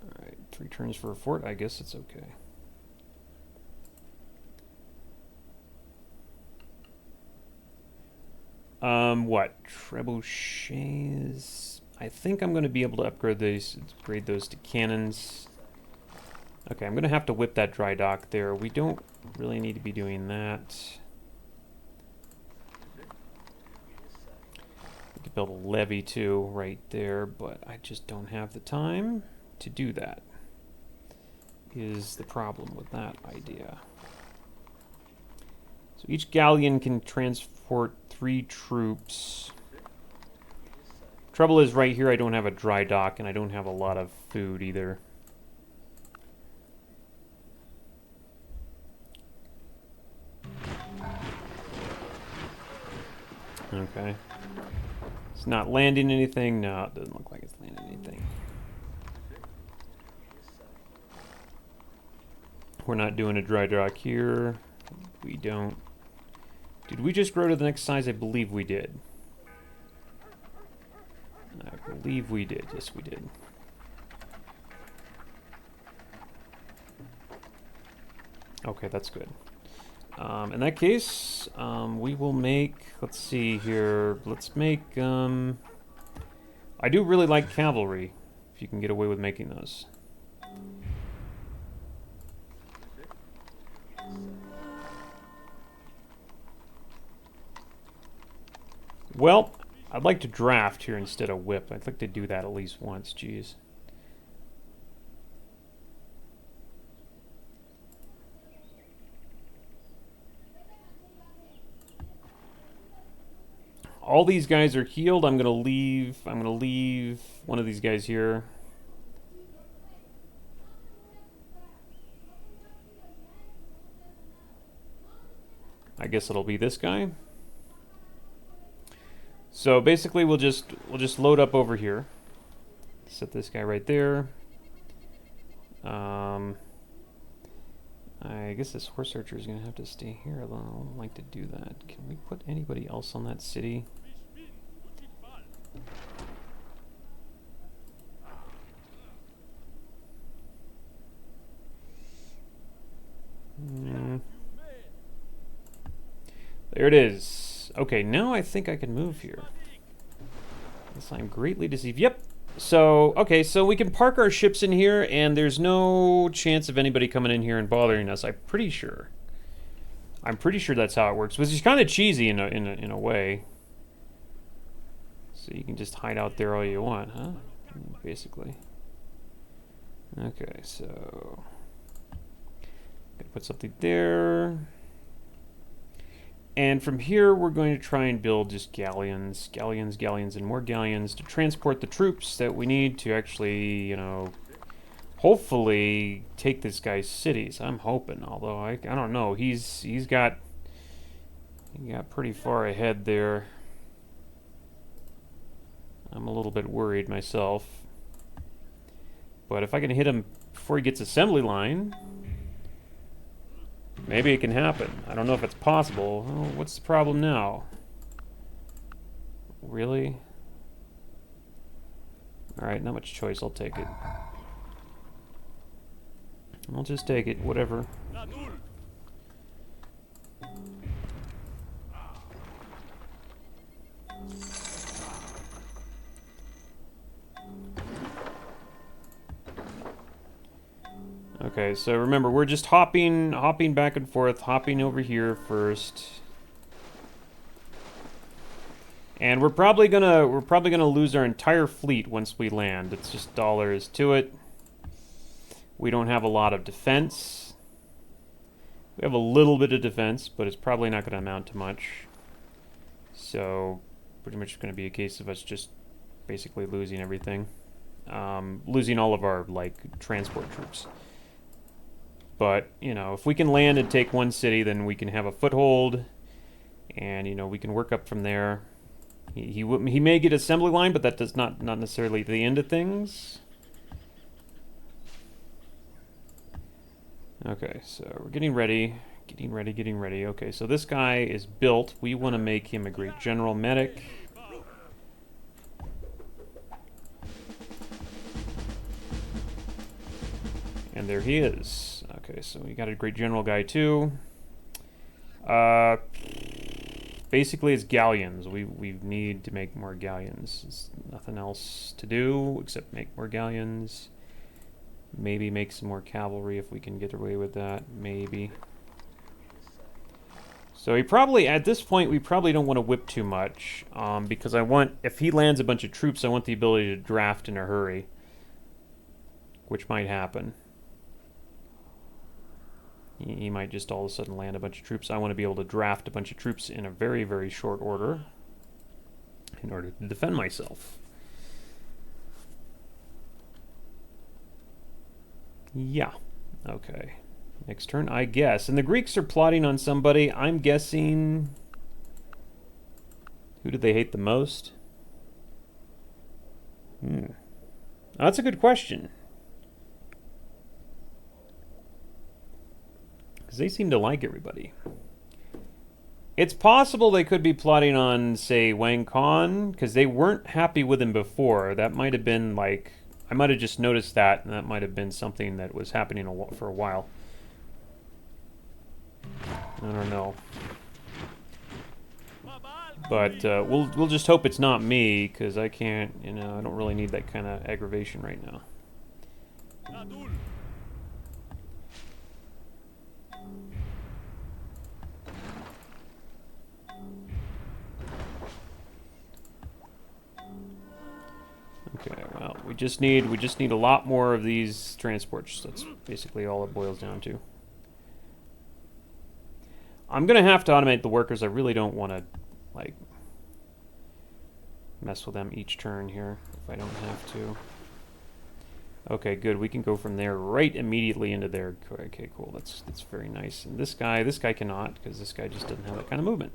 Alright, 3 turns for a fort, I guess it's okay. What? Trebuchets? I think I'm going to be able to upgrade those to cannons. Okay, I'm going to have to whip that dry dock there. We don't really need to be doing that. We could build a levee too right there, but I just don't have the time to do that. Is the problem with that idea. So each galleon can transport 3 troops. Trouble is right here I don't have a dry dock and I don't have a lot of food either. Okay. It's not landing anything. No, it doesn't look like it's landing anything. We're not doing a dry dock here. We don't. Did we just grow to the next size? I believe we did. I believe we did. Yes, we did. Okay, that's good. In that case, we will make, let's see here, let's make, I do really like cavalry, if you can get away with making those. Well, I'd like to draft here instead of whip. I'd like to do that at least once, jeez. All these guys are healed. I'm gonna leave one of these guys here. I guess it'll be this guy. So basically we'll just load up over here. Set this guy right there. I guess this horse archer is going to have to stay here, although I don't like to do that. Can we put anybody else on that city? There it is. Okay, now I think I can move here. Unless I'm greatly deceived. Yep. So, okay, so we can park our ships in here, and there's no chance of anybody coming in here and bothering us. I'm pretty sure. I'm pretty sure that's how it works, which is kind of cheesy in a way. So you can just hide out there all you want, huh? Basically. Okay, so gonna put something there. And from here, we're going to try and build just galleons, and more galleons to transport the troops that we need to actually, you know, hopefully take this guy's cities. I'm hoping, although I don't know. He got pretty far ahead there. I'm a little bit worried myself. But if I can hit him before he gets assembly line, maybe it can happen. I don't know if it's possible. Oh, what's the problem now? Really? Alright, not much choice. I'll take it. I'll just take it. Whatever. Okay, so remember, we're just hopping back and forth, hopping over here first. And we're probably gonna lose our entire fleet once we land. It's just all there is to it. We don't have a lot of defense. We have a little bit of defense, but it's probably not gonna amount to much. So, pretty much gonna be a case of us just basically losing everything. Losing all of our, like, transport troops. But, you know, if we can land and take one city, then we can have a foothold. And, you know, we can work up from there. He may get assembly line, but that does not necessarily the end of things. Okay, so we're getting ready. Getting ready. Okay, so this guy is built. We want to make him a great general medic. And there he is. Okay, so we got a great general guy too. Basically, it's galleons. We need to make more galleons. There's nothing else to do except make more galleons. Maybe make some more cavalry if we can get away with that. Maybe. So he probably, at this point, we probably don't want to whip too much. Because I want, if he lands a bunch of troops, I want the ability to draft in a hurry. Which might happen. He might just all of a sudden land a bunch of troops. I want to be able to draft a bunch of troops in a very, very short order in order to defend myself. Yeah. Okay. Next turn, I guess. And the Greeks are plotting on somebody. I'm guessing... Who do they hate the most? Oh, that's a good question. Because they seem to like everybody. It's possible they could be plotting on, say, Wang Khan, because they weren't happy with him before. That might have been, like... I might have just noticed that, and that might have been something that was happening for a while. I don't know. But we'll just hope it's not me, because I can't, you know, I don't really need that kind of aggravation right now. Okay, well, we just need a lot more of these transports. That's basically all it boils down to. I'm gonna have to automate the workers. I really don't want to, like, mess with them each turn here if I don't have to. Okay, good. We can go from there right immediately into there. Okay, cool. That's very nice. And this guy cannot, because this guy just doesn't have that kind of movement.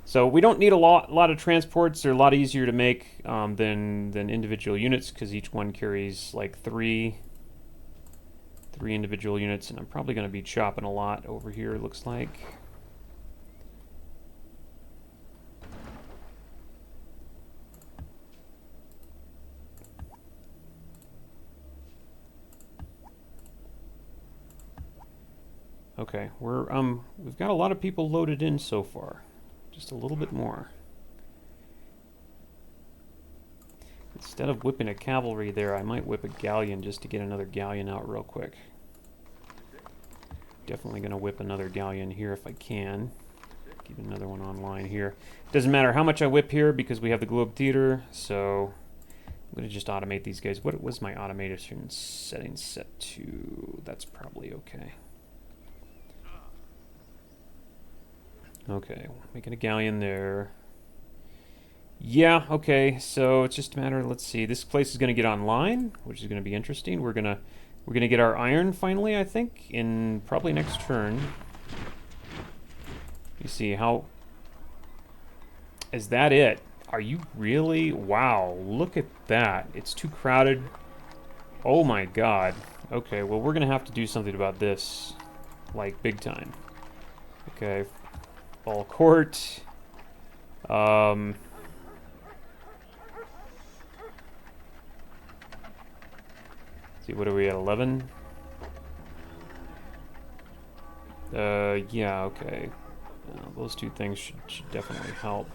So we don't need a lot of transports. They're a lot easier to make than individual units, because each one carries like three individual units, and I'm probably going to be chopping a lot over here, it looks like. Okay, we've got a lot of people loaded in so far. Just a little bit more. Instead of whipping a cavalry there, I might whip a galleon just to get another galleon out real quick. Definitely going to whip another galleon here if I can. Get another one online here. Doesn't matter how much I whip here because we have the Globe Theater, so I'm going to just automate these guys. What was my automation settings set to? That's probably okay. Okay, making a galleon there. Yeah, okay, so it's just a matter of, let's see, this place is going to get online, which is going to be interesting. We're gonna get our iron finally, I think, in probably next turn. You see, how... Is that it? Are you really? Wow, look at that. It's too crowded. Oh my god. Okay, well, we're going to have to do something about this, like, big time. Okay, Ball Court. See, what are we at, 11? Yeah, okay. Those two things should definitely help.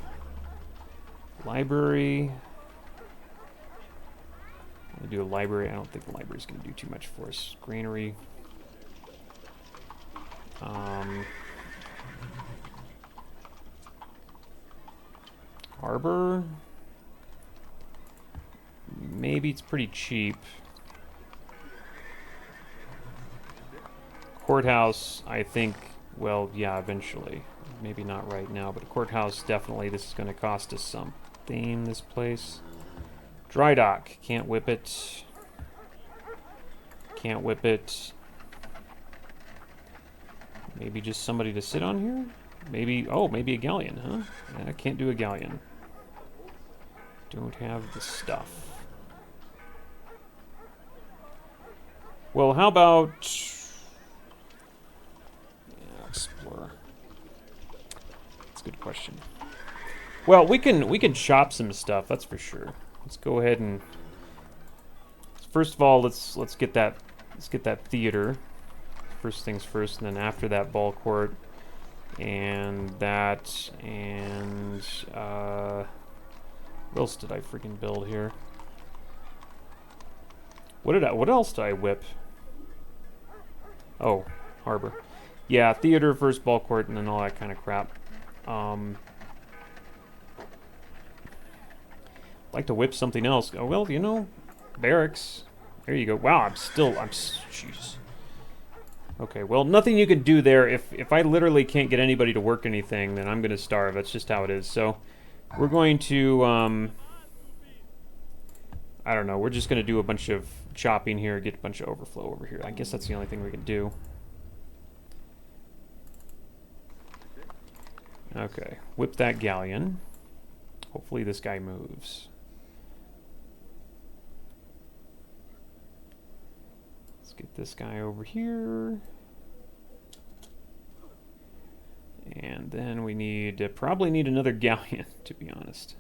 Library. I'm gonna do a library. I don't think the library's gonna do too much for us. Granary. Harbor. Maybe it's pretty cheap. Courthouse, I think, well, yeah, eventually. Maybe not right now, but a courthouse, definitely. This is going to cost us something, this place. Dry dock, can't whip it. Can't whip it. Maybe just somebody to sit on here? Maybe, oh, maybe a galleon, huh? Yeah, I can't do a galleon. Don't have the stuff. Well, how about... Yeah, explorer. That's a good question. Well, we can shop some stuff, that's for sure. Let's go ahead and... First of all, let's get that theater. First things first, and then after that, ball court. And that, and... what else did I freaking build here? What else did I whip? Oh, harbor. Yeah, theater first, ball court, and then all that kind of crap. I'd like to whip something else. Oh, well, you know, barracks. There you go. Wow, jeez. Okay, well, nothing you can do there. If I literally can't get anybody to work anything, then I'm going to starve. That's just how it is. So, we're going to, I don't know. We're just going to do a bunch of chopping here, get a bunch of overflow over here. I guess that's the only thing we can do. Okay, whip that galleon. Hopefully this guy moves. Let's get this guy over here. And then we need, probably need another galleon, to be honest.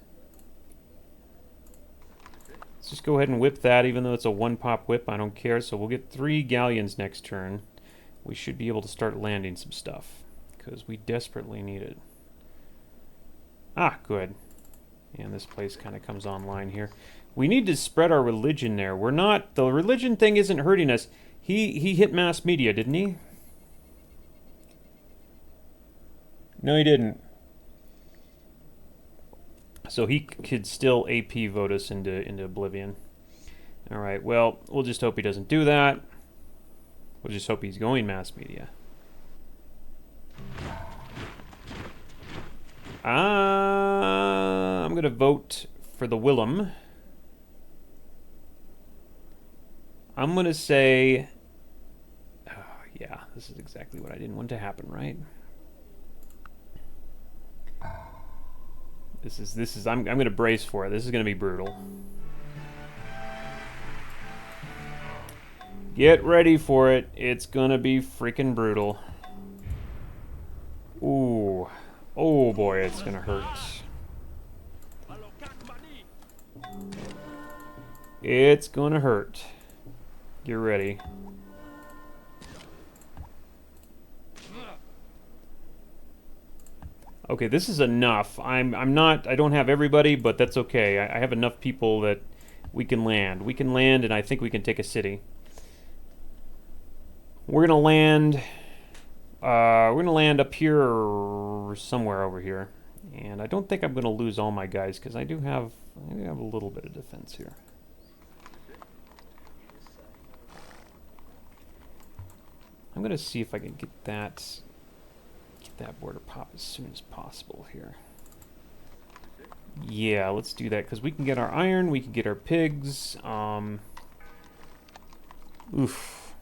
Let's just go ahead and whip that, even though it's a one-pop whip, I don't care. So we'll get 3 galleons next turn. We should be able to start landing some stuff, because we desperately need it. Ah, good. And this place kind of comes online here. We need to spread our religion there. We're not... The religion thing isn't hurting us. He hit mass media, didn't he? No, he didn't. So he could still AP vote us into oblivion. Alright, well, we'll just hope he doesn't do that. We'll just hope he's going mass media. I'm going to vote for the Willem. I'm going to say... Oh, yeah, this is exactly what I didn't want to happen, right? This is I'm going to brace for it. This is going to be brutal. Get ready for it. It's going to be freaking brutal. Ooh. Oh boy, it's going to hurt. It's going to hurt. Get ready. Okay, this is enough. I don't have everybody, but that's okay. I have enough people that we can land. We can land, and I think we can take a city. We're gonna land up here or somewhere over here. And I don't think I'm gonna lose all my guys, because I do have a little bit of defense here. I'm gonna see if I can get that border pop as soon as possible here. Yeah, let's do that, because we can get our iron, we can get our pigs. Oof.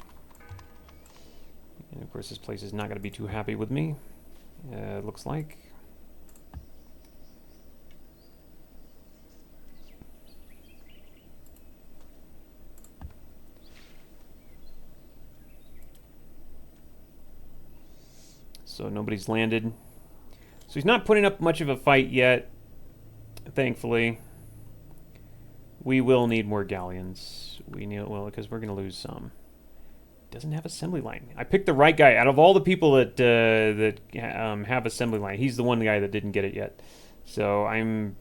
And of course this place is not going to be too happy with me, it looks like. So nobody's landed. So he's not putting up much of a fight yet, thankfully. We will need more galleons. We need, well, because we're going to lose some. Doesn't have assembly line. I picked the right guy. Out of all the people that have assembly line, he's the one guy that didn't get it yet. So I'm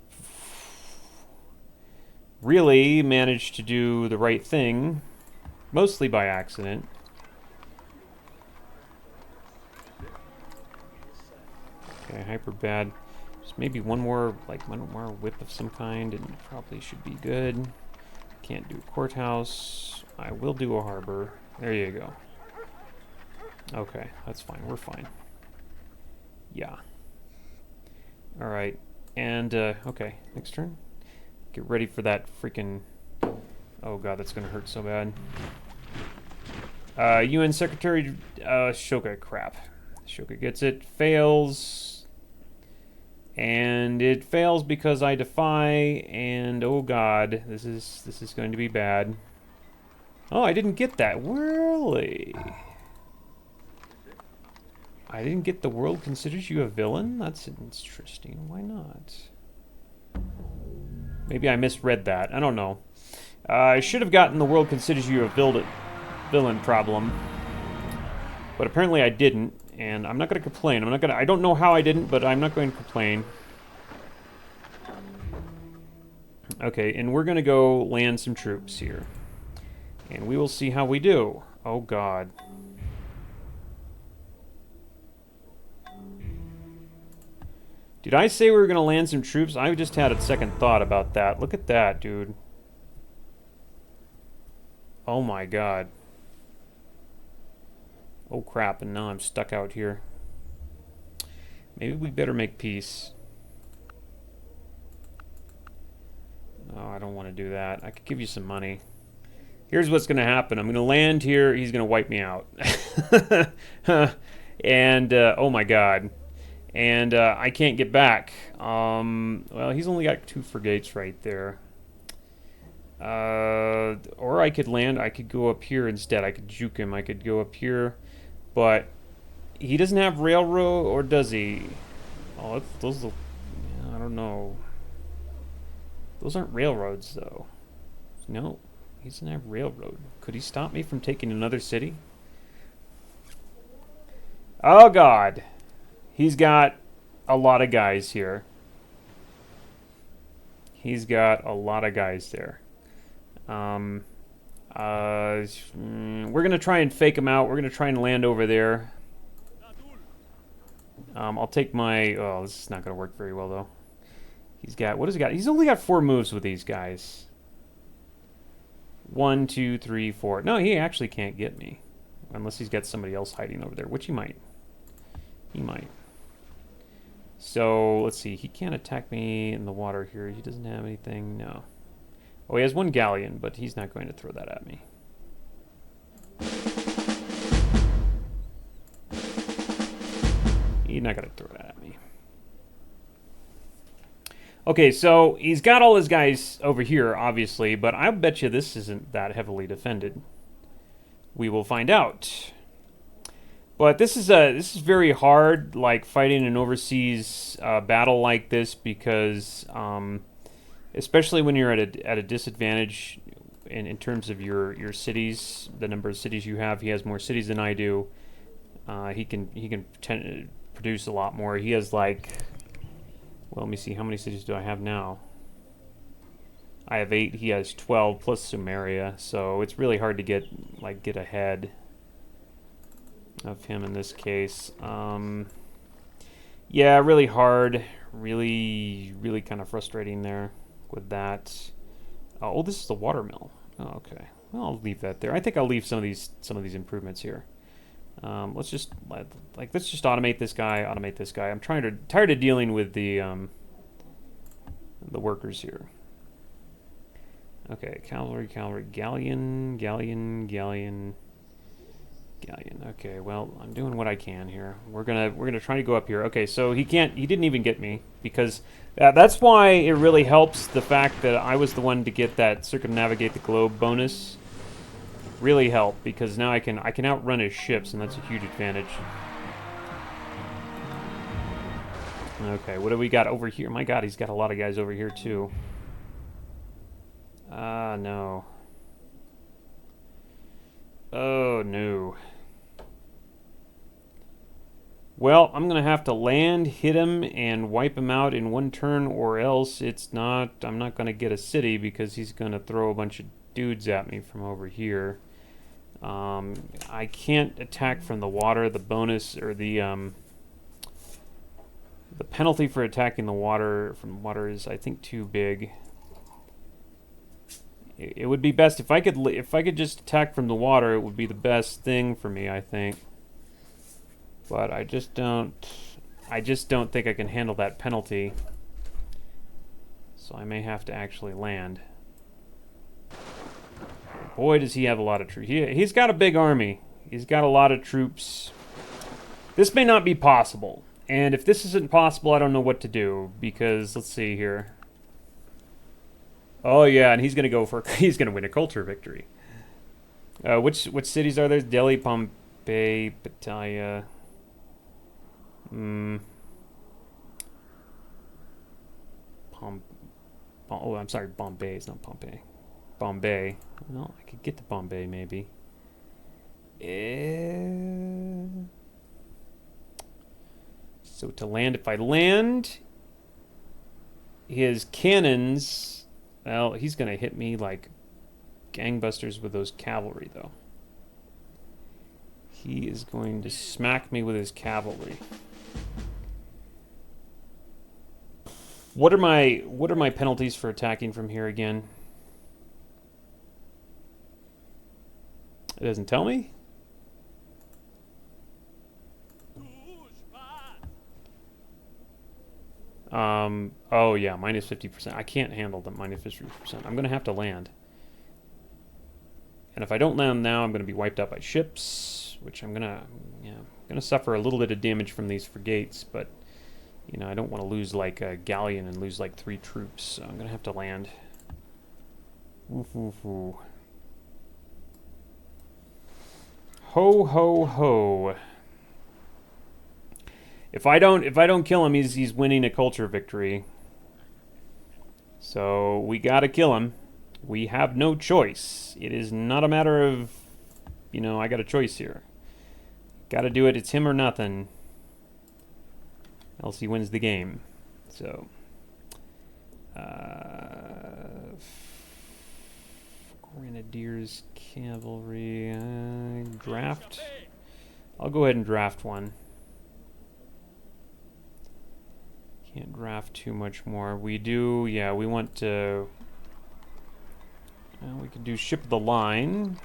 really managed to do the right thing, mostly by accident. Okay, hyper bad. Just maybe one more whip of some kind, and probably should be good. Can't do a courthouse. I will do a harbor. There you go. Okay, that's fine. We're fine. Yeah. Alright. And, okay. Next turn. Get ready for that freaking... Oh god, that's gonna hurt so bad. UN Secretary... Shoka, crap. Shoka gets it. Fails. And it fails because I defy, and oh god, this is going to be bad. Oh, I didn't get that. Really? I didn't get the world considers you a villain? That's interesting. Why not? Maybe I misread that. I don't know. I should have gotten the world considers you a villain problem. But apparently I didn't, and I'm not going to complain. I don't know how I didn't, but I'm not going to complain. Okay, and we're going to go land some troops here. And we will see how we do. Oh god. Did I say we were going to land some troops? I just had a second thought about that. Look at that, dude. Oh my god. Oh crap, and now I'm stuck out here. Maybe we better make peace. Oh, I don't want to do that. I could give you some money. Here's what's going to happen. I'm going to land here. He's going to wipe me out. And, oh my god. And I can't get back. Well, he's only got 2 frigates right there. Or I could land. I could go up here instead. I could juke him. I could go up here. But he doesn't have railroad, or does he? Oh, those. I don't know. Those aren't railroads, though. No, he doesn't have railroad. Could he stop me from taking another city? Oh God, he's got a lot of guys here. He's got a lot of guys there. We're gonna try and fake him out. We're gonna try and land over there. I'll take my. Oh, this is not gonna work very well though. He's got. What has he got? He's only got 4 moves with these guys. 1, 2, 3, 4. No, he actually can't get me, unless he's got somebody else hiding over there, which he might. He might. So let's see. He can't attack me in the water here. He doesn't have anything. No. Oh, he has 1 galleon, but he's not going to throw that at me. He's not going to throw that at me. Okay, so he's got all his guys over here, obviously, but I bet you this isn't that heavily defended. We will find out. But this is very hard, like fighting an overseas battle like this, because especially when you're at a disadvantage in terms of your cities, the number of cities you have. He has more cities than I do. He can produce a lot more. He has like, well, let me see, how many cities do I have now? I have 8. He has 12 plus Sumeria, so it's really hard to get ahead of him in this case. Yeah, really hard. Really kind of frustrating there with that. Oh, this is the watermill. Oh, okay. Well, I'll leave that there. I think I'll leave some of these improvements here. Let's just automate this guy. Automate this guy. I'm tired of dealing with the workers here. Okay, cavalry, galleon. Okay, well, I'm doing what I can here. We're gonna try to go up here. Okay, so he didn't even get me, because that's why it really helps the fact that I was the one to get that circumnavigate the globe bonus. Really helped, because now I can outrun his ships, and that's a huge advantage. Okay, what do we got over here? My God, he's got a lot of guys over here too. No. Oh no. Well, I'm gonna have to land, hit him, and wipe him out in 1 turn, or else I'm not gonna get a city, because he's gonna throw a bunch of dudes at me from over here. I can't attack from the water. The bonus, or the penalty for attacking the water from water is, I think, too big. It would be best if I could just attack from the water. It would be the best thing for me, I think. But I just don't think I can handle that penalty. So I may have to actually land. Boy, does he have a lot of troops. He's got a big army. He's got a lot of troops. This may not be possible. And if this isn't possible, I don't know what to do. Because, let's see here. Oh, yeah, and he's going to go for... He's going to win a culture victory. Which cities are there? Delhi, Pompeii, Pattaya... Oh, I'm sorry, Bombay. It's not Pompeii. Bombay. Well, I could get to Bombay, maybe. So to land, if I land, his cannons, well, he's going to hit me like gangbusters with those cavalry, though. He is going to smack me with his cavalry. What are my penalties for attacking from here again? It doesn't tell me. Oh yeah, minus 50%. I can't handle the minus 50%. I'm gonna have to land. And if I don't land now, I'm gonna be wiped out by ships, which I'm gonna suffer a little bit of damage from these frigates, but you know, I don't want to lose like a galleon and lose like 3 troops, so I'm gonna have to land. Oof, oof, oof. Ho ho ho. If I don't kill him, he's winning a culture victory. So we gotta kill him. We have no choice. It is not a matter of, you know, I got a choice here. Gotta do it. It's him or nothing. Else he wins the game. So, Grenadiers, Cavalry, draft. I'll go ahead and draft one. Can't draft too much more. We do, yeah, we want to... we can do ship of the line.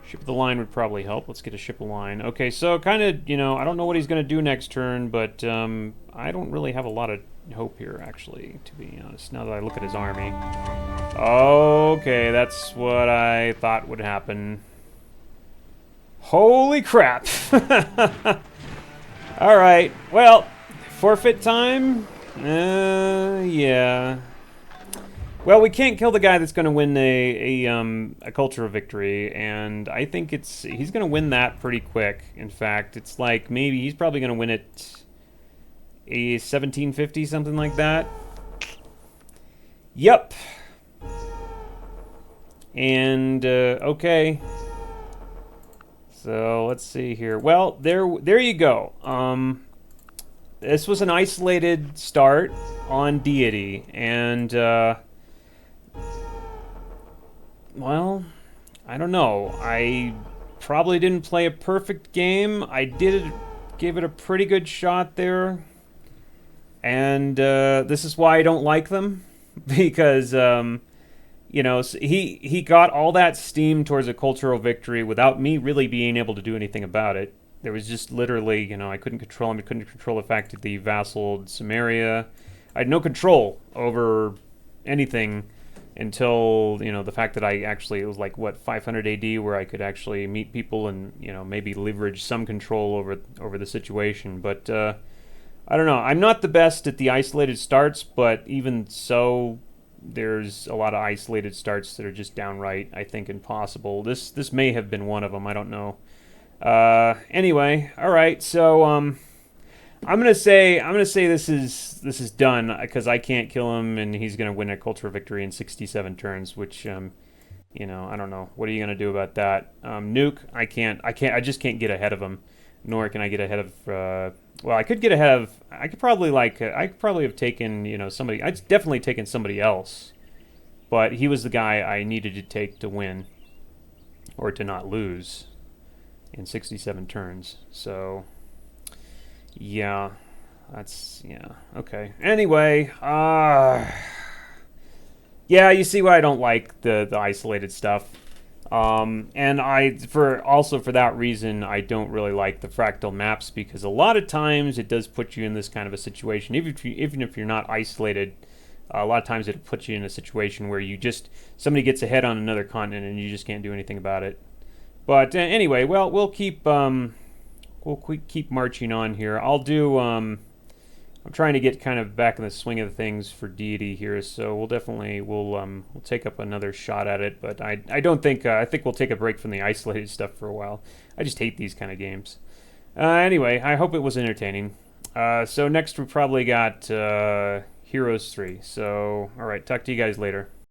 Ship of the line would probably help. Let's get a ship of line. Okay, so kind of, you know, I don't know what he's going to do next turn, but I don't really have a lot of hope here, actually, to be honest, now that I look at his army. Okay, that's what I thought would happen. Holy crap! Alright, well, forfeit time? Yeah. Well, we can't kill the guy that's going to win a cultural victory, and I think he's going to win that pretty quick. In fact, it's like maybe he's probably going to win it a 1750, something like that. Yep. And okay. So let's see here. Well, there you go. This was an isolated start on Deity, and well, I don't know. I probably didn't play a perfect game. I gave it a pretty good shot there, and this is why I don't like them, because you know, he got all that steam towards a cultural victory without me really being able to do anything about it. There was just literally, you know, I couldn't control him. I couldn't control the fact that he vassaled Samaria. I had no control over anything until, you know, the fact that it was like, what, 500 AD, where I could actually meet people and, you know, maybe leverage some control over the situation. But I don't know. I'm not the best at the isolated starts, but even so, there's a lot of isolated starts that are just downright, I think, impossible. This may have been one of them. I don't know. Anyway, all right. So I'm gonna say this is done because I can't kill him, and he's gonna win a cultural victory in 67 turns, which you know, I don't know. What are you gonna do about that? Nuke. I just can't get ahead of him. Nor can I get ahead of. Well, I could get ahead of. I could probably have taken, you know, somebody. I'd definitely taken somebody else, but he was the guy I needed to take to win, or to not lose, in 67 turns. So, yeah, okay. Anyway, yeah, you see why I don't like the isolated stuff. And for that reason, I don't really like the fractal maps, because a lot of times it does put you in this kind of a situation. Even if you're not isolated, a lot of times it puts you in a situation where somebody gets ahead on another continent and you just can't do anything about it. But anyway, well, we'll keep marching on here. I'll do. I'm trying to get kind of back in the swing of things for Deity here, so we'll take up another shot at it. But I don't think I think we'll take a break from the isolated stuff for a while. I just hate these kind of games. Anyway, I hope it was entertaining. So next we probably got Heroes 3. So all right, talk to you guys later.